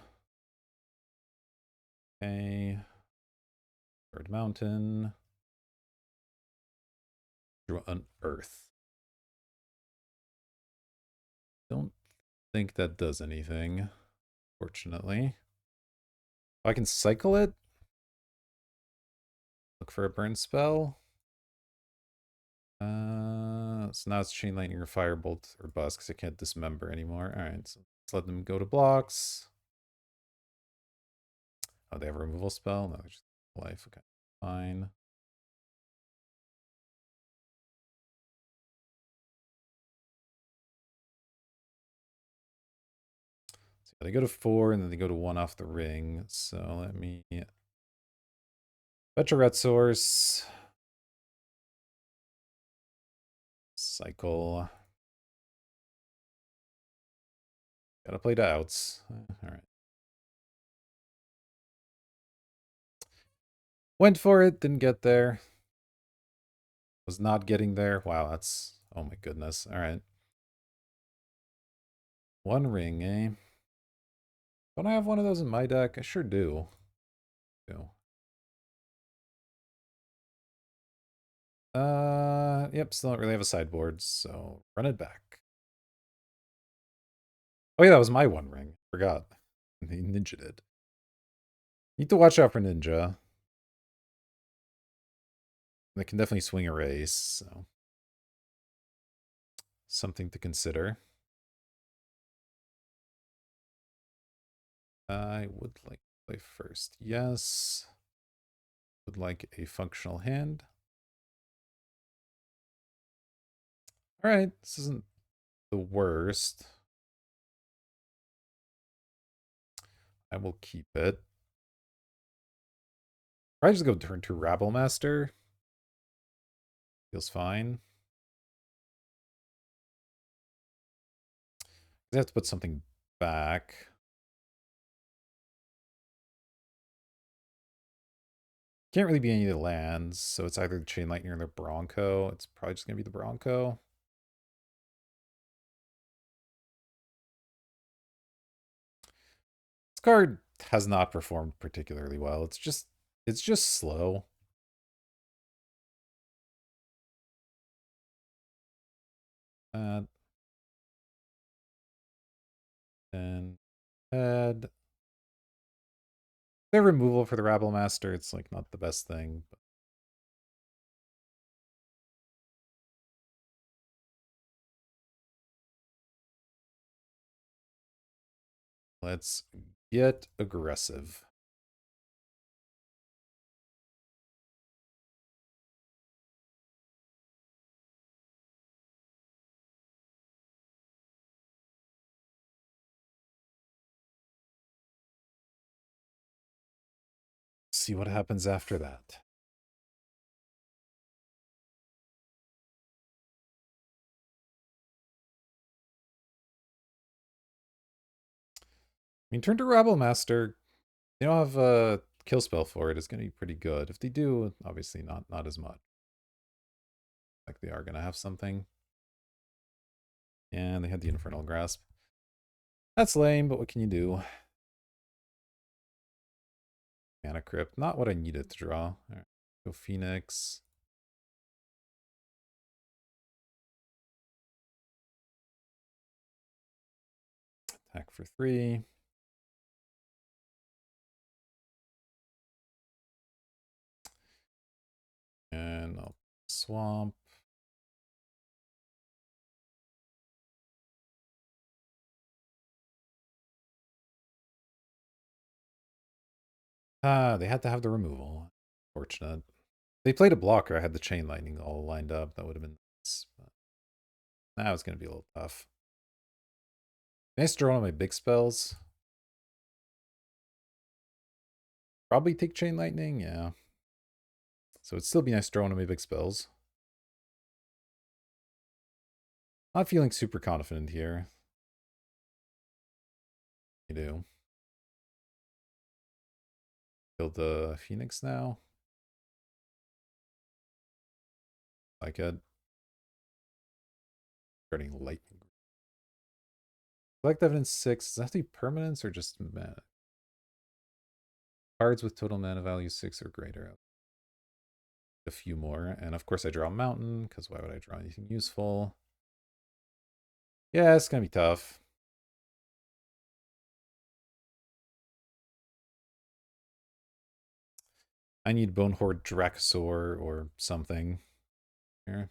Okay. Third mountain. Through unearth. Don't think that does anything, fortunately. I can cycle it. Look for a burn spell. So now it's Chain Lightning or Firebolt or Bust because I can't dismember anymore. Alright, so let's let them go to blocks. Oh, they have a removal spell? No, they're just life. Okay, fine. So they go to 4 and then they go to 1 off the ring. So let me fetch a red source. Cycle. Gotta play to outs. Alright. Went for it, didn't get there. Was not getting there. Wow, that's... Oh my goodness. Alright. 1 ring, eh? Don't I have one of those in my deck? I sure do. Yep, still don't really have a sideboard, so run it back. Oh yeah, that was my one ring. Forgot. The ninja did. Need to watch out for ninja. They can definitely swing a race, so something to consider. I would like to play first. Yes. Would like a functional hand. Alright, this isn't the worst. I will keep it. Probably just go turn to Rabble Master. Feels fine. I have to put something back. Can't really be any of the lands, so it's either the Chain Lightning or the Bronco. It's probably just going to be the Bronco. This card has not performed particularly well. It's just slow. And head. Their removal for the Rabble Master, it's like not the best thing. But let's get aggressive. See what happens after that. I mean, turn to Rabble Master. They don't have a kill spell for it. It's going to be pretty good. If they do, obviously not as much. Like they are going to have something. And they had the Infernal Grasp. That's lame, but what can you do? Mana Crypt. Not what I needed to draw. All right. Go Phoenix. Attack for 3. And I'll swamp. They had to have the removal. Fortunate. They played a blocker. I had the Chain Lightning all lined up. That would have been nice. But now it's going to be a little tough. Nice to draw one of my big spells. Probably take Chain Lightning, yeah. So it'd still be nice to draw one of my big spells. Not feeling super confident here. You do. Build the Phoenix now. Like it. Starting lightning. Collect evidence 6. Does that have to be permanence or just mana? Cards with total mana value 6 or greater. A few more. And of course I draw a mountain, because why would I draw anything useful? Yeah, it's gonna be tough. I need Bonehorde Dracosaur or something. Here.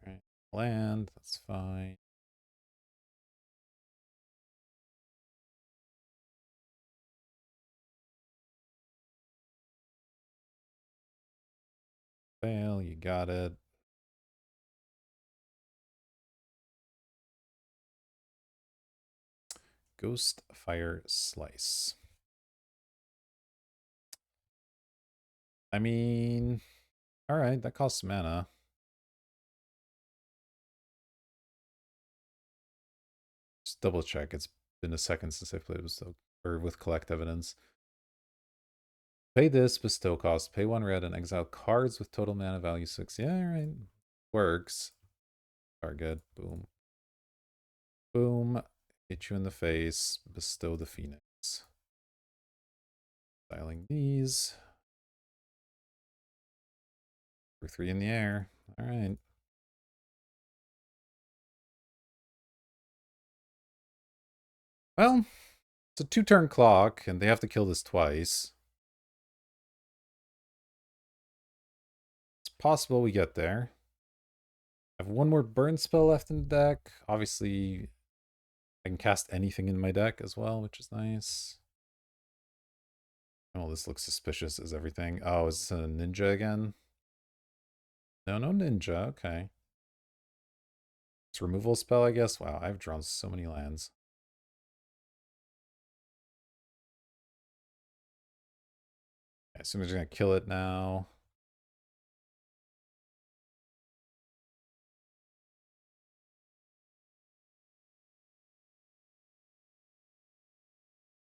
Alright. Land, that's fine. Fail, you got it. Ghost Fire Slice. I mean, alright, that costs mana. Just double check. It's been a second since I played with Collect Evidence. Pay this, bestow cost, pay 1 red, and exile cards with total mana value 6. Yeah, alright. works. Target. Boom. Boom. Hit you in the face. Bestow the Phoenix. Styling these. For 3 in the air. Alright. Well, it's a 2-turn clock, and they have to kill this twice. It's possible we get there. I have 1 more burn spell left in the deck. Obviously, I can cast anything in my deck as well, which is nice. Oh, this looks suspicious as everything. Oh, is this a ninja again? No, no ninja. Okay. It's removal spell, I guess. Wow, I've drawn so many lands. I assume he's going to kill it now.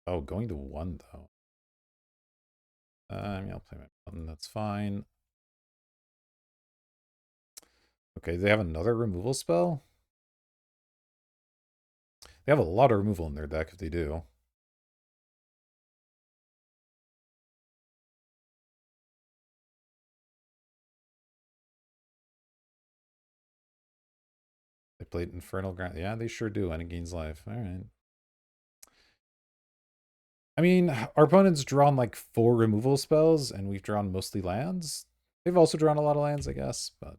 Oh, going to 1, though. I mean, I'll play my button. That's fine. Okay, they have another removal spell? They have a lot of removal in their deck if they do. They played Infernal Ground. Yeah, they sure do, and it gains life. Alright. I mean, our opponent's drawn like 4 removal spells, and we've drawn mostly lands. They've also drawn a lot of lands, I guess, but...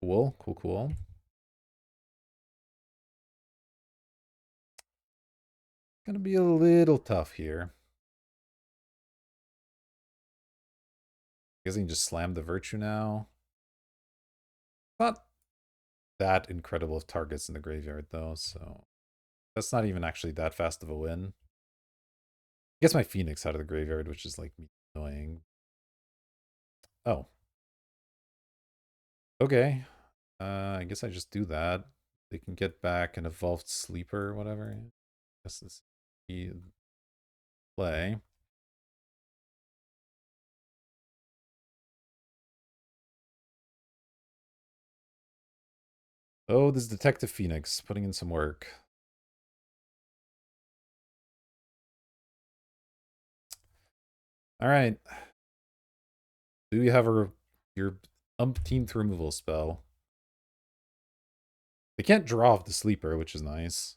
Cool, cool, cool. Gonna be a little tough here. I guess I can just slam the Virtue now. Not that incredible of targets in the graveyard, though, so... That's not even actually that fast of a win. I guess my Phoenix out of the graveyard, which is, like, annoying. Oh. Okay. I guess I just do that. They can get back an Evolved Sleeper or whatever. I guess this is the play. Oh, this is Detective Phoenix putting in some work. All right. Do you have your umpteenth removal spell? They can't draw off the sleeper, which is nice.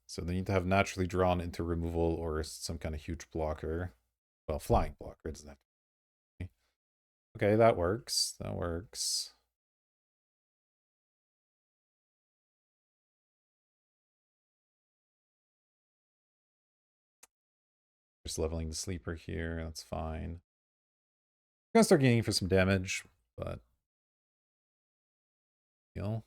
So they need to have naturally drawn into removal or some kind of huge blocker. Well, flying blocker, it doesn't have to be. Okay, that works. That works. Just leveling the sleeper here, that's fine. Gonna start gaining for some damage, but you know.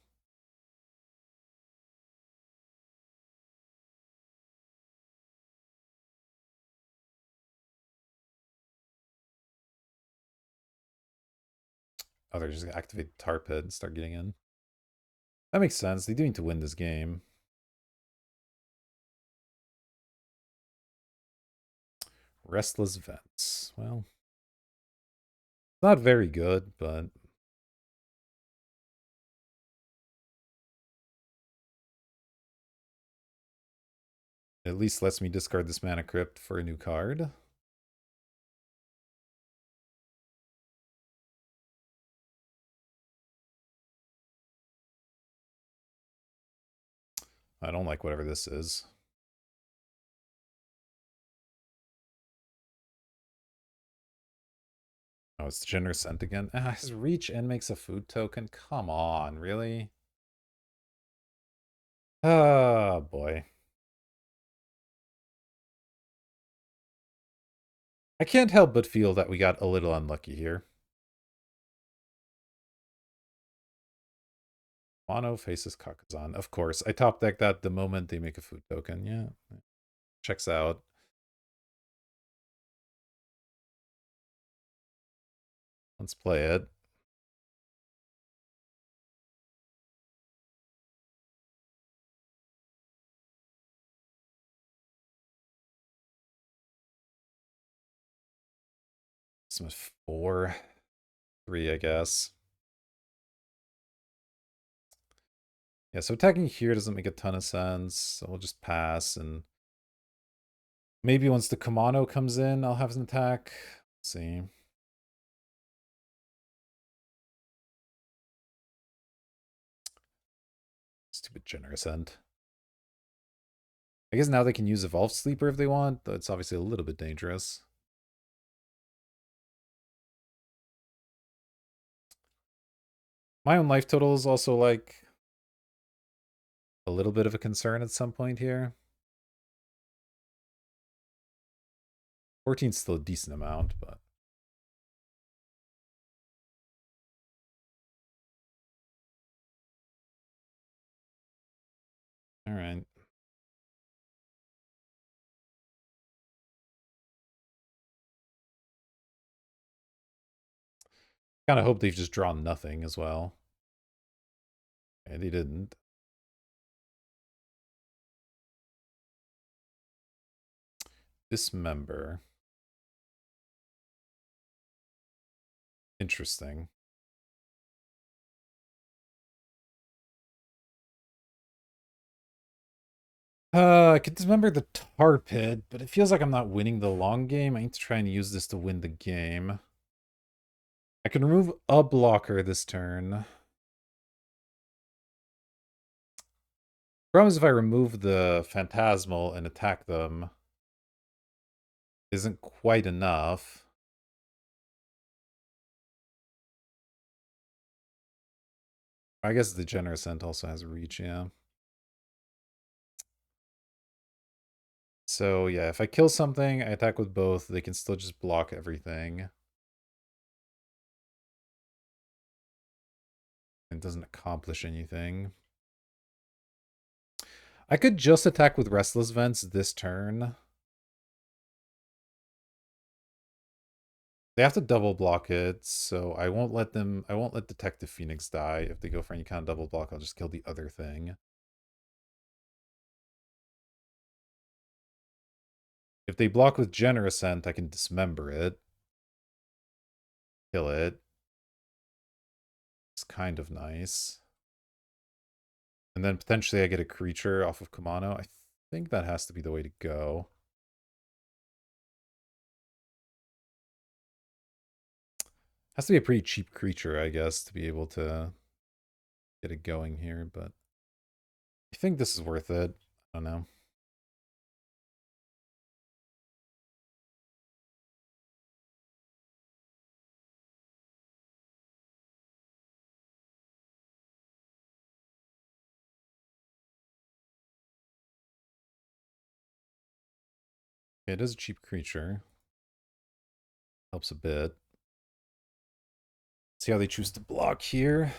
Oh, they're just gonna activate the Tar Pit and start getting in. That makes sense. They do need to win this game. Restless Vents. Well, not very good, but at least lets me discard this Mana Crypt for a new card. I don't like whatever this is. Oh, it's Generous Scent again. Ah, his reach and makes a food token. Come on, really? Oh, boy. I can't help but feel that we got a little unlucky here. Mono faces Kakazan. Of course. I top deck that the moment they make a food token. Yeah. Checks out. Let's play it. Some 4, 3, I guess. Yeah, so attacking here doesn't make a ton of sense. So we'll just pass, and maybe once the Kamano comes in, I'll have an attack. Let's see. Stupid generous end. I guess now they can use Evolved Sleeper if they want, though it's obviously a little bit dangerous. My own life total is also like a little bit of a concern at some point here. 14 is still a decent amount, but all right. Kind of hope they've just drawn nothing as well. And they didn't. Dismember. Interesting. I could dismember the tar pit, but it feels like I'm not winning the long game. I need to try and use this to win the game. I can remove a blocker this turn. Problem is if I remove the Phantasmal and attack them, isn't quite enough. I guess the Generous End also has reach, yeah. So yeah, if I kill something, I attack with both, they can still just block everything. It doesn't accomplish anything. I could just attack with Restless Vents this turn. They have to double block it, so I won't let Detective Phoenix die. If they go for any kind of double block, I'll just kill the other thing. If they block with Generous Scent, I can dismember it. Kill it. It's kind of nice. And then potentially I get a creature off of Kumano. I think that has to be the way to go. Has to be a pretty cheap creature, I guess, to be able to get it going here, but I think this is worth it. I don't know. It is a cheap creature. Helps a bit. See how they choose to block here.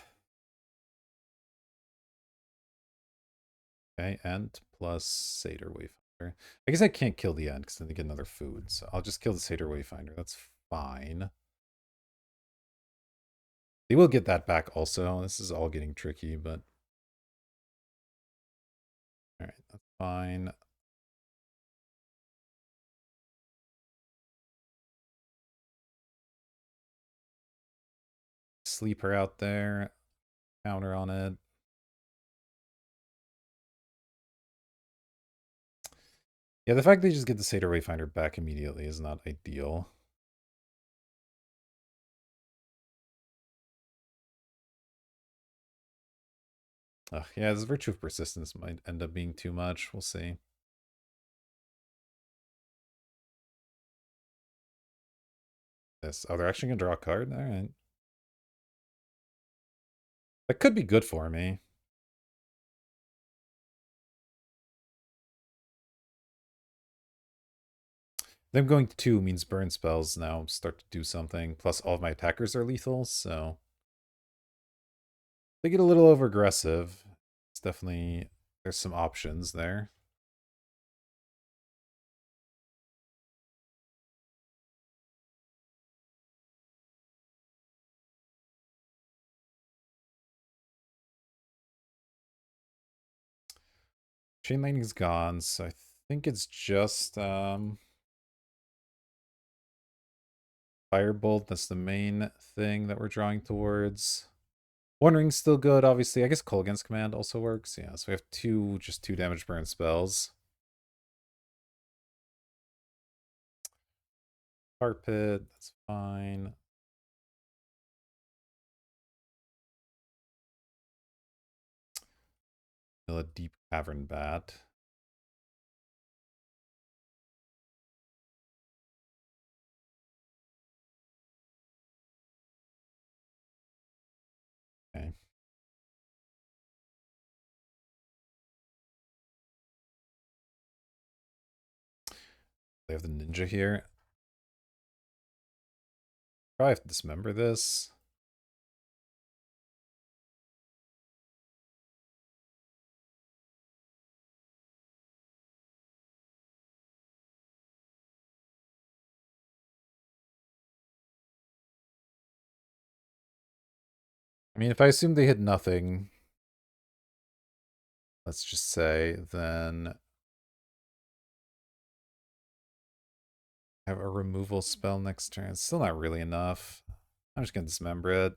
Okay, and plus Satyr Wayfinder. I guess I can't kill the end because then they get another food. So I'll just kill the Satyr Wayfinder. That's fine. They will get that back also. This is all getting tricky, but... Alright, that's fine. Sleeper out there. Counter on it. Yeah, the fact they just get the Satyr Wayfinder back immediately is not ideal. Ugh, yeah, this Virtue of Persistence might end up being too much. We'll see. This. Oh, they're actually going to draw a card? Alright. That could be good for me. Them going to 2 means burn spells now start to do something. Plus, all of my attackers are lethal, so... They get a little over aggressive. It's definitely... There's some options there. Chain Lightning's gone, so I think it's just... Firebolt, that's the main thing that we're drawing towards. One Ring's still good, obviously. I guess Kolaghan's Command also works. Yeah, so we have just two damage burn spells. Carpet, that's fine. A Deep Cavern Bat. Okay. They have the ninja here. Probably have to dismember this. I mean, if I assume they hit nothing, let's just say, then I have a removal spell next turn. It's still not really enough. I'm just going to dismember it.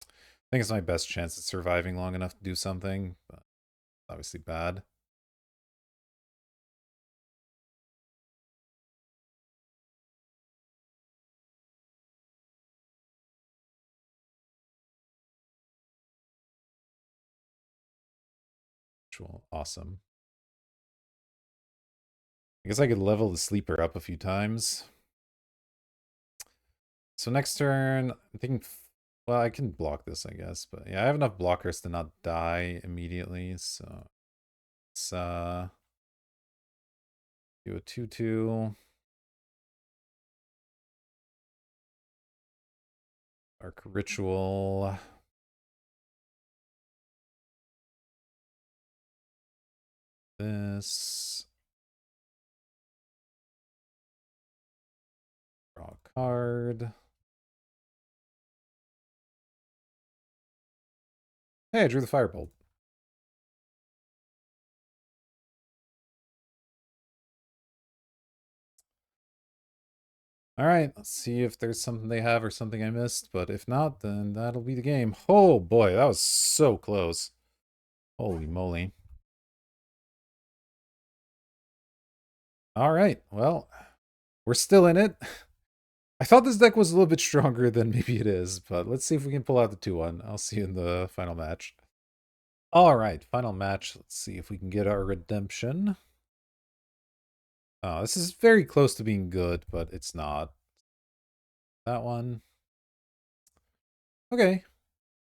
I think it's my best chance at surviving long enough to do something, but obviously bad. Awesome. I guess I could level the sleeper up a few times. So next turn, I'm thinking, well, I can block this, I guess, but yeah, I have enough blockers to not die immediately, so let's do a 2/2. Arc Ritual. This. Draw a card. Hey, I drew the Firebolt. Alright, let's see if there's something they have or something I missed, but if not, then that'll be the game. Oh boy, that was so close. Holy moly. Alright, well, we're still in it. I thought this deck was a little bit stronger than maybe it is, but let's see if we can pull out the 2-1. I'll see you in the final match. Alright, final match. Let's see if we can get our redemption. Oh, this is very close to being good, but it's not. That one. Okay,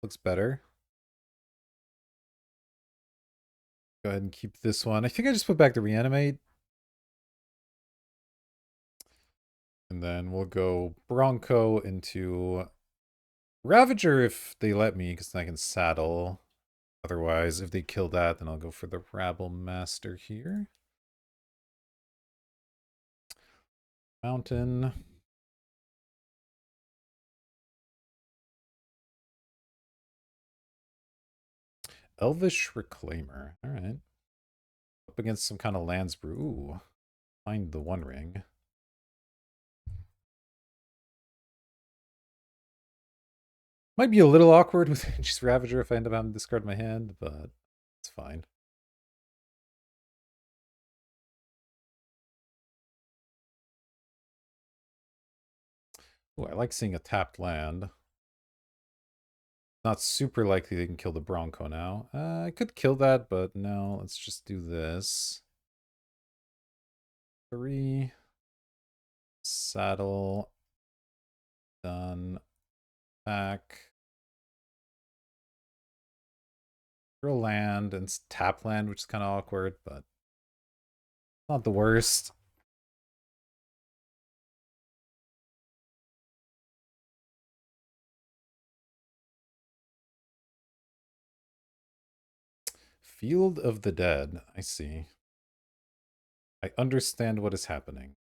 looks better. Go ahead and keep this one. I think I just put back the reanimate. And then we'll go Bronco into Ravager if they let me, because then I can saddle. Otherwise, if they kill that, then I'll go for the Rabble Master here. Mountain. Elvish Reclaimer. Alright. Up against some kind of lands brew. Ooh. Find the One Ring. Might be a little awkward with just Ravager if I end up having to discard my hand, but it's fine. Ooh, I like seeing a tapped land. Not super likely they can kill the Bronco now. I could kill that, but no, let's just do this. 3. Saddle. Done. Back. Draw land and tap land, which is kind of awkward, but not the worst. Field of the Dead. I see. I understand what is happening.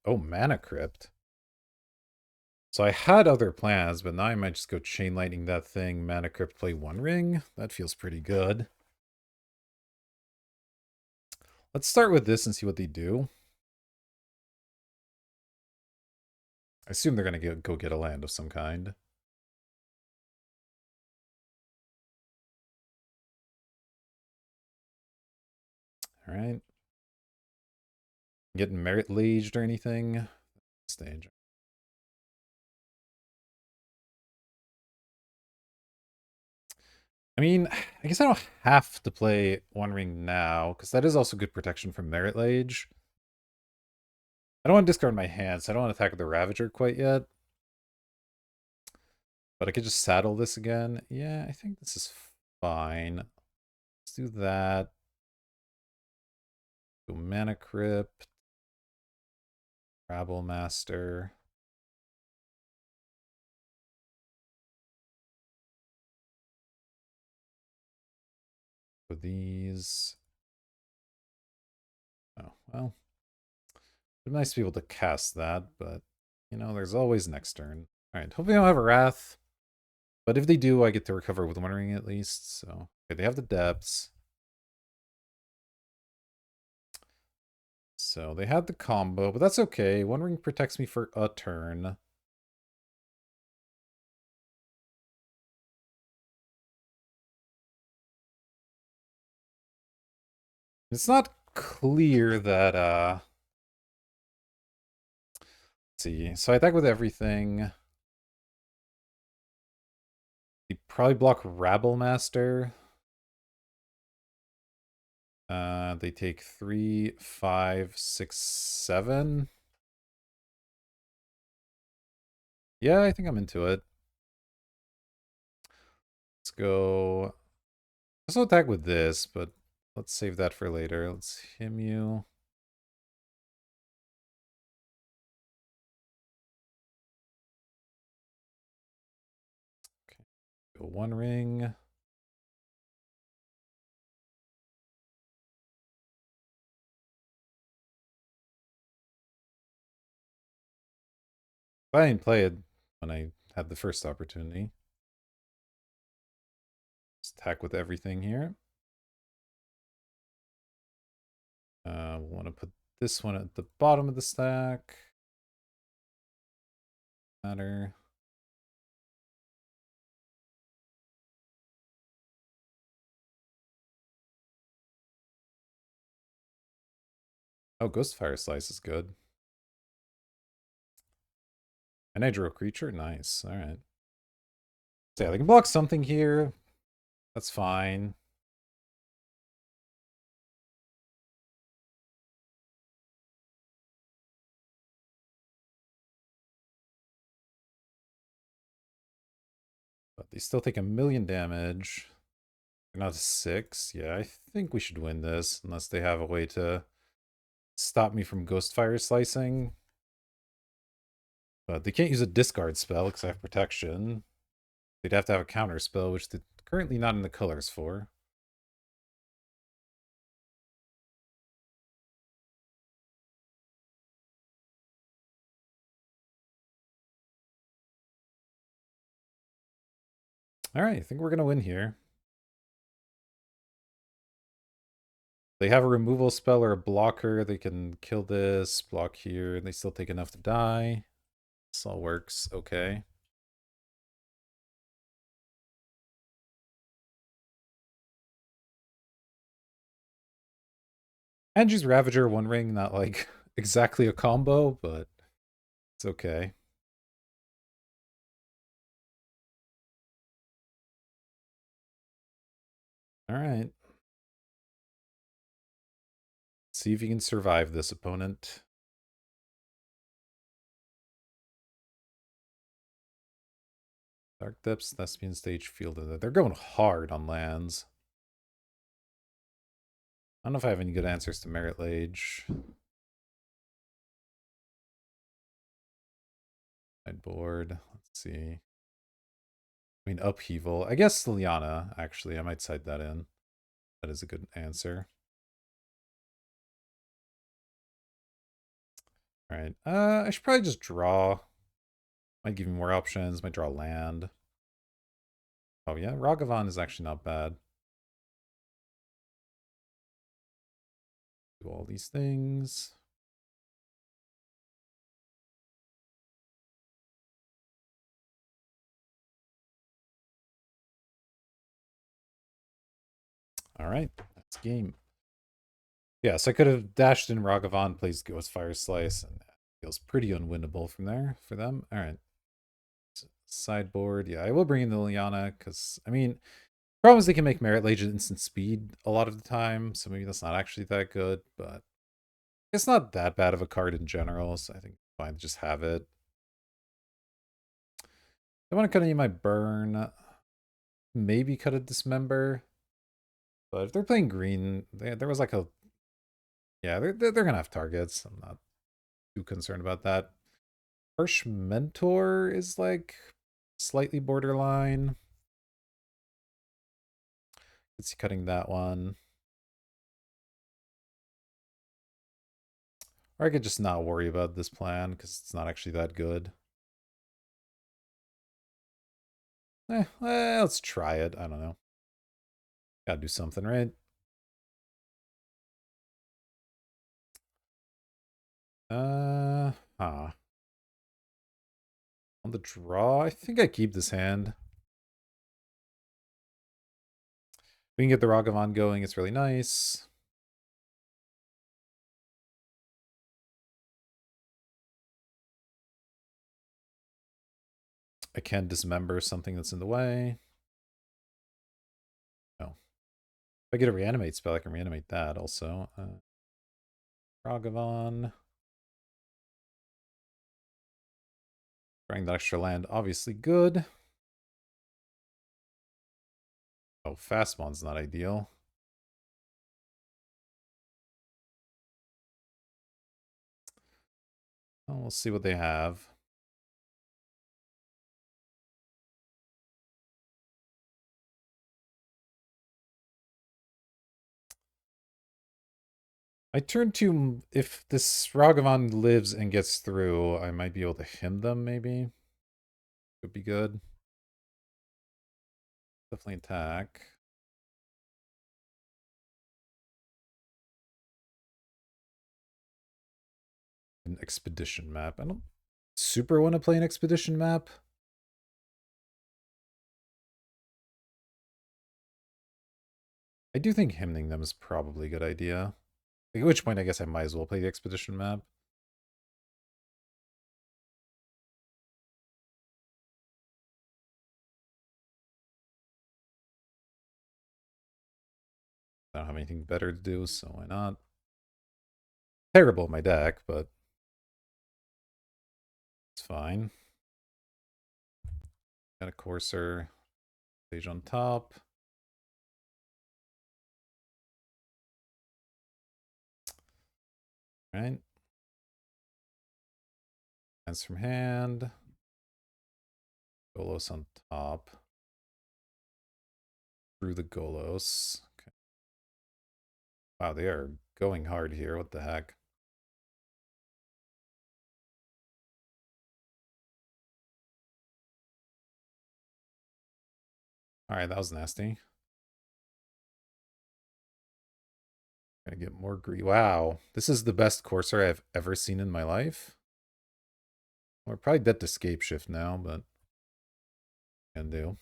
Oh, Mana Crypt. So I had other plans, but now I might just go Chain Lightning that thing, Mana Crypt, play One Ring. That feels pretty good. Let's start with this and see what they do. I assume they're going to go get a land of some kind. All right. Getting merit laged or anything? Stage. I mean, I guess I don't have to play One Ring now, because that is also good protection from Merit Lage. I don't want to discard my hand, so I don't want to attack the Ravager quite yet. But I could just saddle this again. Yeah, I think this is fine. Let's do that. Go Mana Crypt. Rabble Master. With these. Oh, well. It'd be nice to be able to cast that, but, you know, there's always next turn. Alright, hopefully they don't have a Wrath. But if they do, I get to recover with One Ring at least, so... Okay, they have the depths. So they had the combo, but that's okay. One Ring protects me for a turn. It's not clear that, let's see. So I attack with everything. They probably block Rabble Master. They take 3, 5, 6, 7. Yeah, I think I'm into it. Let's go. Let's attack with this, but let's save that for later. Let's him you. Okay. Go One Ring. I didn't play it when I had the first opportunity. Let's attack with everything here. We'll want to put this one at the bottom of the stack. Matter. Oh, Ghostfire Slice is good. An aggro creature? Nice. Alright. So yeah, they can block something here. That's fine. But they still take 1,000,000 damage. They're not a 6. Yeah, I think we should win this, unless they have a way to stop me from Ghostfire Slicing. But they can't use a discard spell because I have protection. They'd have to have a counter spell, which they're currently not in the colors for. Alright, I think we're going to win here. They have a removal spell or a blocker. They can kill this, block here, and they still take enough to die. This all works okay. Angie's Ravager, One Ring, not like exactly a combo, but it's okay. Alright. See if you can survive this, opponent. Dark Depths, Thespian Stage, Field of the... They're going hard on lands. I don't know if I have any good answers to Merit Lage. Sideboard, let's see. I mean, Upheaval. I guess Liliana, actually. I might side that in. That is a good answer. Alright, I should probably just draw. Might give me more options, might draw land. Oh yeah, Ragavan is actually not bad. Do all these things. All right, that's game. Yeah, so I could have dashed in Ragavan, plays Ghost Fire Slice, and that feels pretty unwinnable from there for them. All right. Sideboard. Yeah, I will bring in the Liana because, I mean, problem is they can make Merit Lage instant speed a lot of the time, so maybe that's not actually that good, but it's not that bad of a card in general, so I think it's fine to just have it. I want to cut any of my burn. Maybe cut a Dismember. But if they're playing green, there was like a... Yeah, they're going to have targets. I'm not too concerned about that. Harsh Mentor is like slightly borderline. Let's see, cutting that one. Or I could just not worry about this plan because it's not actually that good. Let's try it. I don't know. Gotta do something, right? Huh. On the draw, I think I keep this hand. We can get the Ragavan going. It's really nice. I can dismember something that's in the way. Oh. If I get a reanimate spell, I can reanimate that also. Ragavan. Drawing that extra land, obviously good. Oh, Fastmon's not ideal. Oh, we'll see what they have. I turn to, if this Ragavan lives and gets through, I might be able to hymn them, maybe. Could be good. Definitely attack. An expedition map. I don't super want to play an expedition map. I do think hymning them is probably a good idea. At which point, I guess I might as well play the expedition map. I don't have anything better to do, so why not? Terrible my deck, but it's fine. Got a Courser, stage on top. Right. Hands from hand. Golos on top. Through the Golos. Okay. Wow, they are going hard here. What the heck? Alright, that was nasty. Gotta get more greedy. Wow, this is the best Courser I've ever seen in my life. We're probably dead to Scape Shift now, but can do.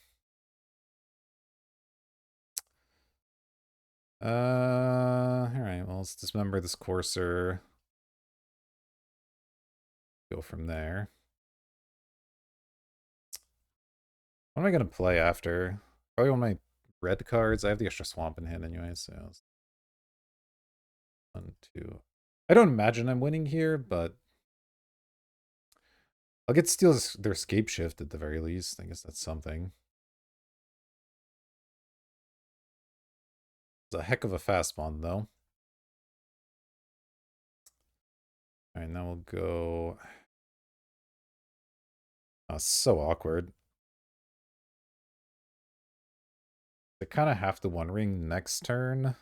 Alright, well, let's dismember this Courser. Go from there. What am I gonna play after? Probably one of my red cards. I have the extra swamp in hand anyway, so 1, 2. I don't imagine I'm winning here, but I'll get steal their Scape Shift at the very least. I guess that's something. It's a heck of a fast one, though. All right, now we'll go. Oh, so awkward. I kind of have to One Ring next turn.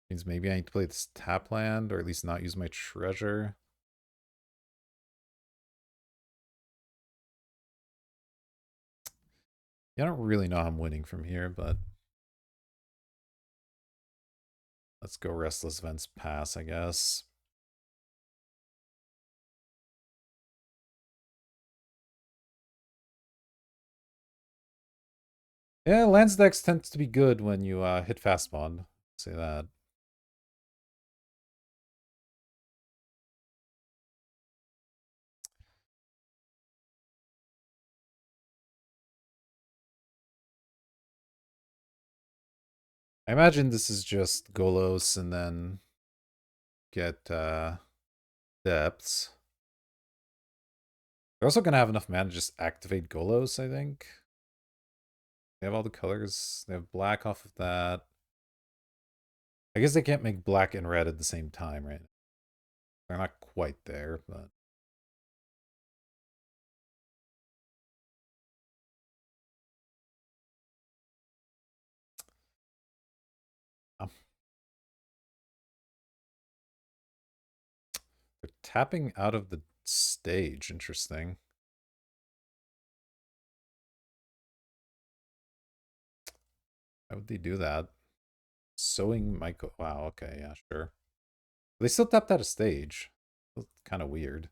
Means maybe I need to play this tap land, or at least not use my treasure. Yeah, I don't really know how I'm winning from here, but Let's go Restless Vents pass, I guess. Yeah, Lansdex tends to be good when you hit fast bond. Say that. I imagine this is just Golos and then get depths. They're also gonna have enough mana to just activate Golos, I think. They have all the colors. They have black off of that. I guess they can't make black and red at the same time, right? They're not quite there, but um, they're tapping out of the stage. Interesting. Why would they do that? Sewing Michael. Wow, okay, yeah, sure. They still tapped out of stage. Kind of weird.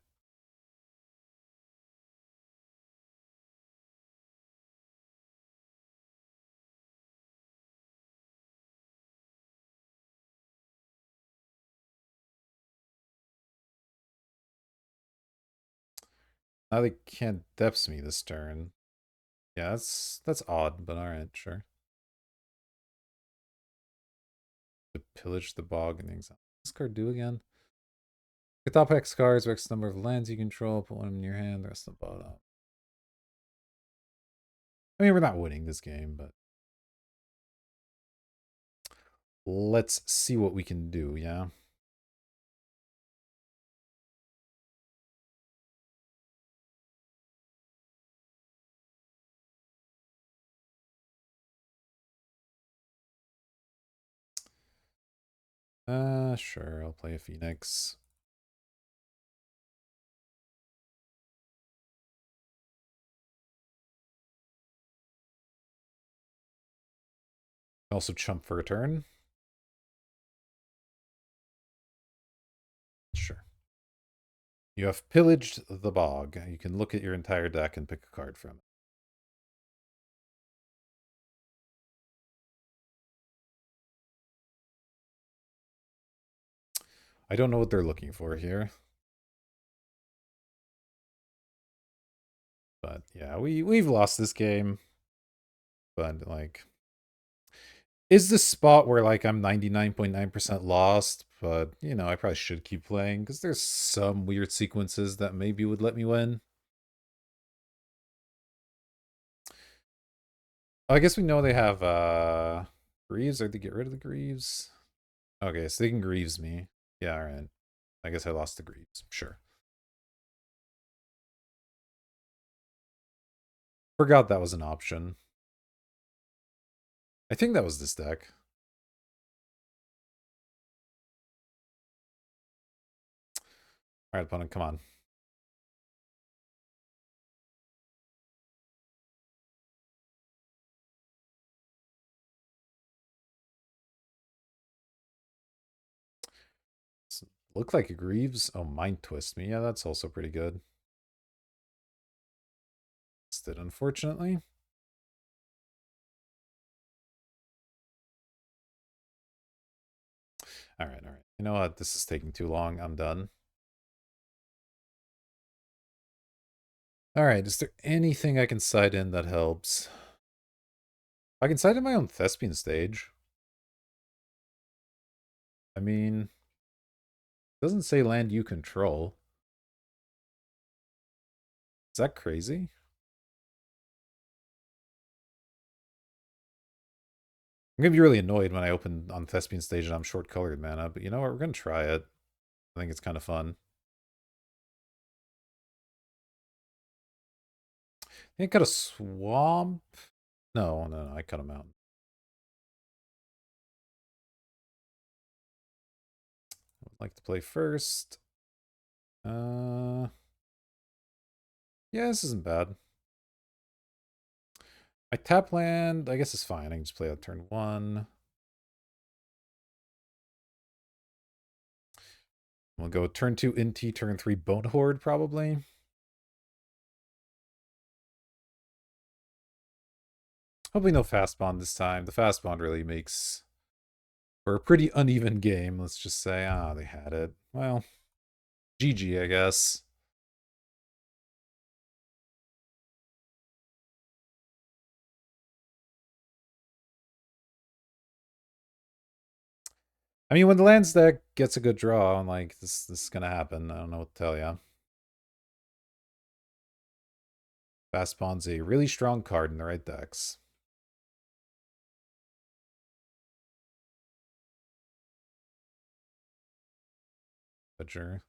Now they can't depths me this turn. Yeah, that's odd, but alright, sure. To pillage the bog and things. What's this card do again? The top X cards, X number of lands you control, put one in your hand, the rest of the bottom. I mean, we're not winning this game, but let's see what we can do, yeah? Sure, I'll play a Phoenix. Also chump for a turn. Sure. You have pillaged the bog. You can look at your entire deck and pick a card from it. I don't know what they're looking for here. But yeah, we've lost this game. But like, is this spot where like I'm 99.9% lost, but you know, I probably should keep playing because there's some weird sequences that maybe would let me win. I guess we know they have Greaves, or they get rid of the Greaves. Okay, so they can Greaves me. Yeah, alright. I guess I lost the Greaves. Sure. Forgot that was an option. I think that was this deck. Alright, opponent, come on. Look like a Greaves. Oh, Mind Twist me. Yeah, that's also pretty good. Missed it, unfortunately. Alright, alright. You know what? This is taking too long. I'm done. Alright, is there anything I can side in that helps? I can side in my own Thespian stage. I mean, it doesn't say land you control. Is that crazy? I'm gonna be really annoyed when I open on Thespian stage and I'm short colored mana, but you know what? We're gonna try it. I think it's kind of fun. I think I cut a swamp. No, I cut a mountain. I'd like to play first. Yeah, this isn't bad. I tap land, I guess it's fine. I can just play out turn one. We'll go turn 2 Inti, turn 3 Bone Horde, probably. Hopefully no fast bond this time. The fast bond really makes for a pretty uneven game, let's just say. Ah, they had it. Well, GG, I guess. I mean, when the lands deck gets a good draw, I'm like, this is gonna happen. I don't know what to tell you. Fast Spawn's a really strong card in the right decks. Ledger.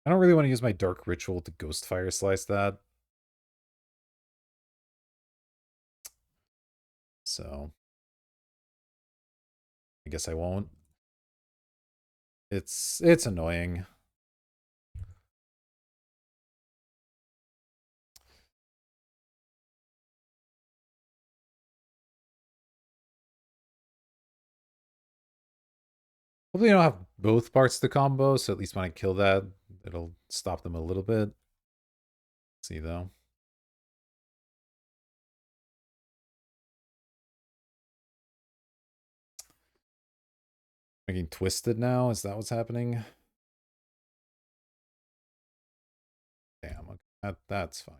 I don't really want to use my Dark Ritual to Ghost Fire Slice that. So, I guess I won't. It's annoying. Hopefully I don't have both parts of the combo, so at least when I kill that, it'll stop them a little bit. Let's see, though. Making twisted now? Is that what's happening? Damn, okay. That's fine.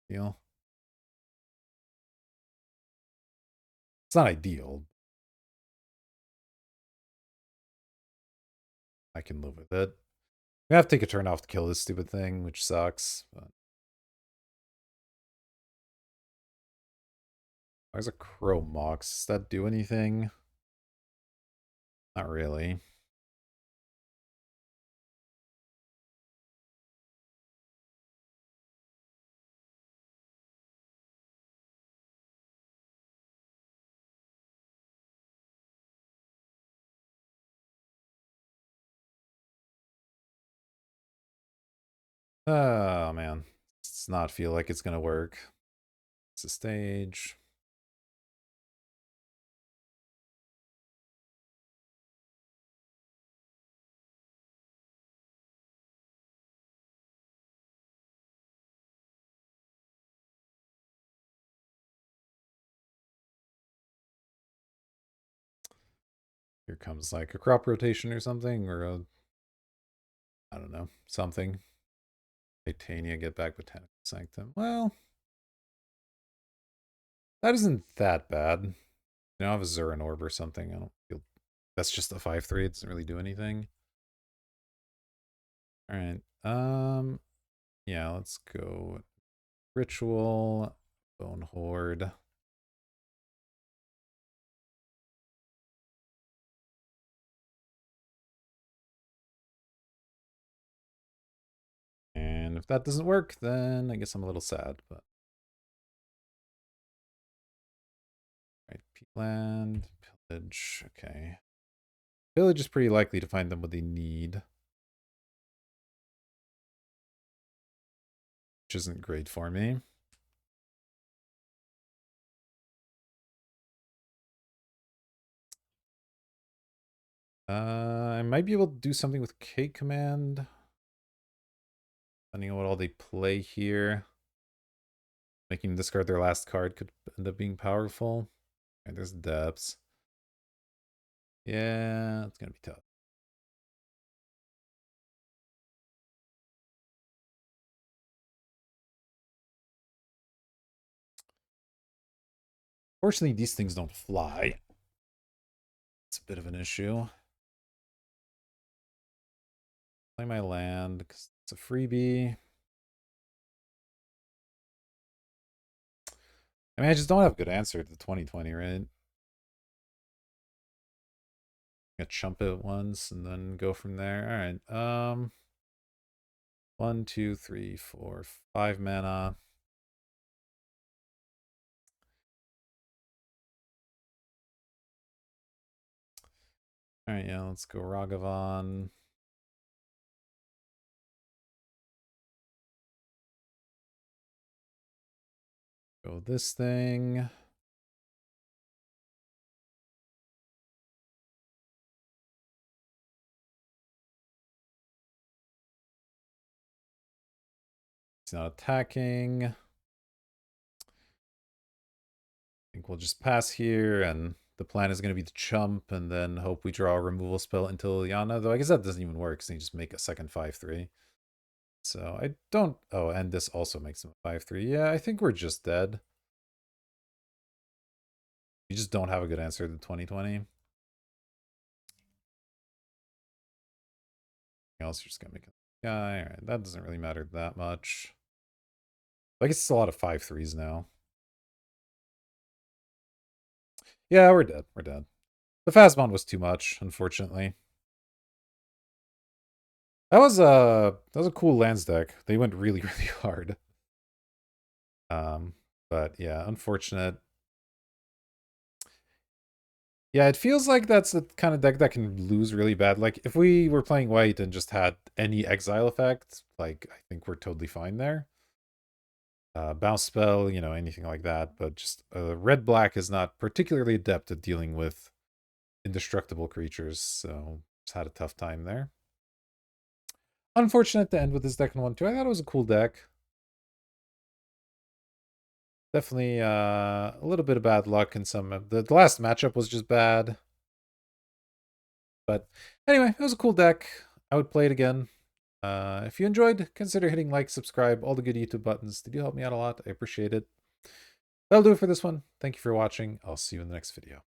Deal. It's not ideal. I can live with it. We have to take a turn off to kill this stupid thing, which sucks. But there's a Crow Mox. Does that do anything? Not really. Oh, man. It's not feel like it's gonna work. It's a stage. Here comes like a crop rotation or something, or a, I don't know, something. Titania, get back Botanical Sanctum. Well, that isn't that bad. You know, I have a Zuran Orb or something. I don't feel that's just a 5/3. It doesn't really do anything. Alright. Yeah, let's go Ritual, Bone Horde. And if that doesn't work, then I guess I'm a little sad, but right, Peatland, Pillage, okay. Pillage is pretty likely to find them what they need. Which isn't great for me. I might be able to do something with K command. Depending on what all they play here. Making them discard their last card could end up being powerful. Right, there's depths. Yeah, it's gonna be tough. Fortunately, these things don't fly. It's a bit of an issue. Play my land because it's a freebie. I mean, I just don't have a good answer to the 2020, right? I chump it once and then go from there. All right. 1, 2, 3, 4, 5 mana. All right, yeah, let's go Ragavan. Go this thing. He's not attacking. I think we'll just pass here, and the plan is going to be to chump and then hope we draw a removal spell into Liliana, though I guess that doesn't even work, so you just make a second 5/3. So I don't... Oh, and this also makes him a 5/3. Yeah, I think we're just dead. You just don't have a good answer to 2020. Else you're just gonna make a guy. Alright, that doesn't really matter that much. I guess it's a lot of 5/3s now. Yeah, we're dead. We're dead. The Phasmon was too much, unfortunately. That was a cool lands deck. They went really, really hard. But yeah, unfortunate. Yeah, it feels like that's the kind of deck that can lose really bad. Like, if we were playing white and just had any exile effect, like, I think we're totally fine there. Bounce spell, you know, anything like that. But just red-black is not particularly adept at dealing with indestructible creatures, so just had a tough time there. Unfortunate to end with this deck in 1-2. I thought it was a cool deck. Definitely a little bit of bad luck in some... The last matchup was just bad. But anyway, it was a cool deck. I would play it again. If you enjoyed, consider hitting like, subscribe, all the good YouTube buttons. They do help me out a lot. I appreciate it. That'll do it for this one. Thank you for watching. I'll see you in the next video.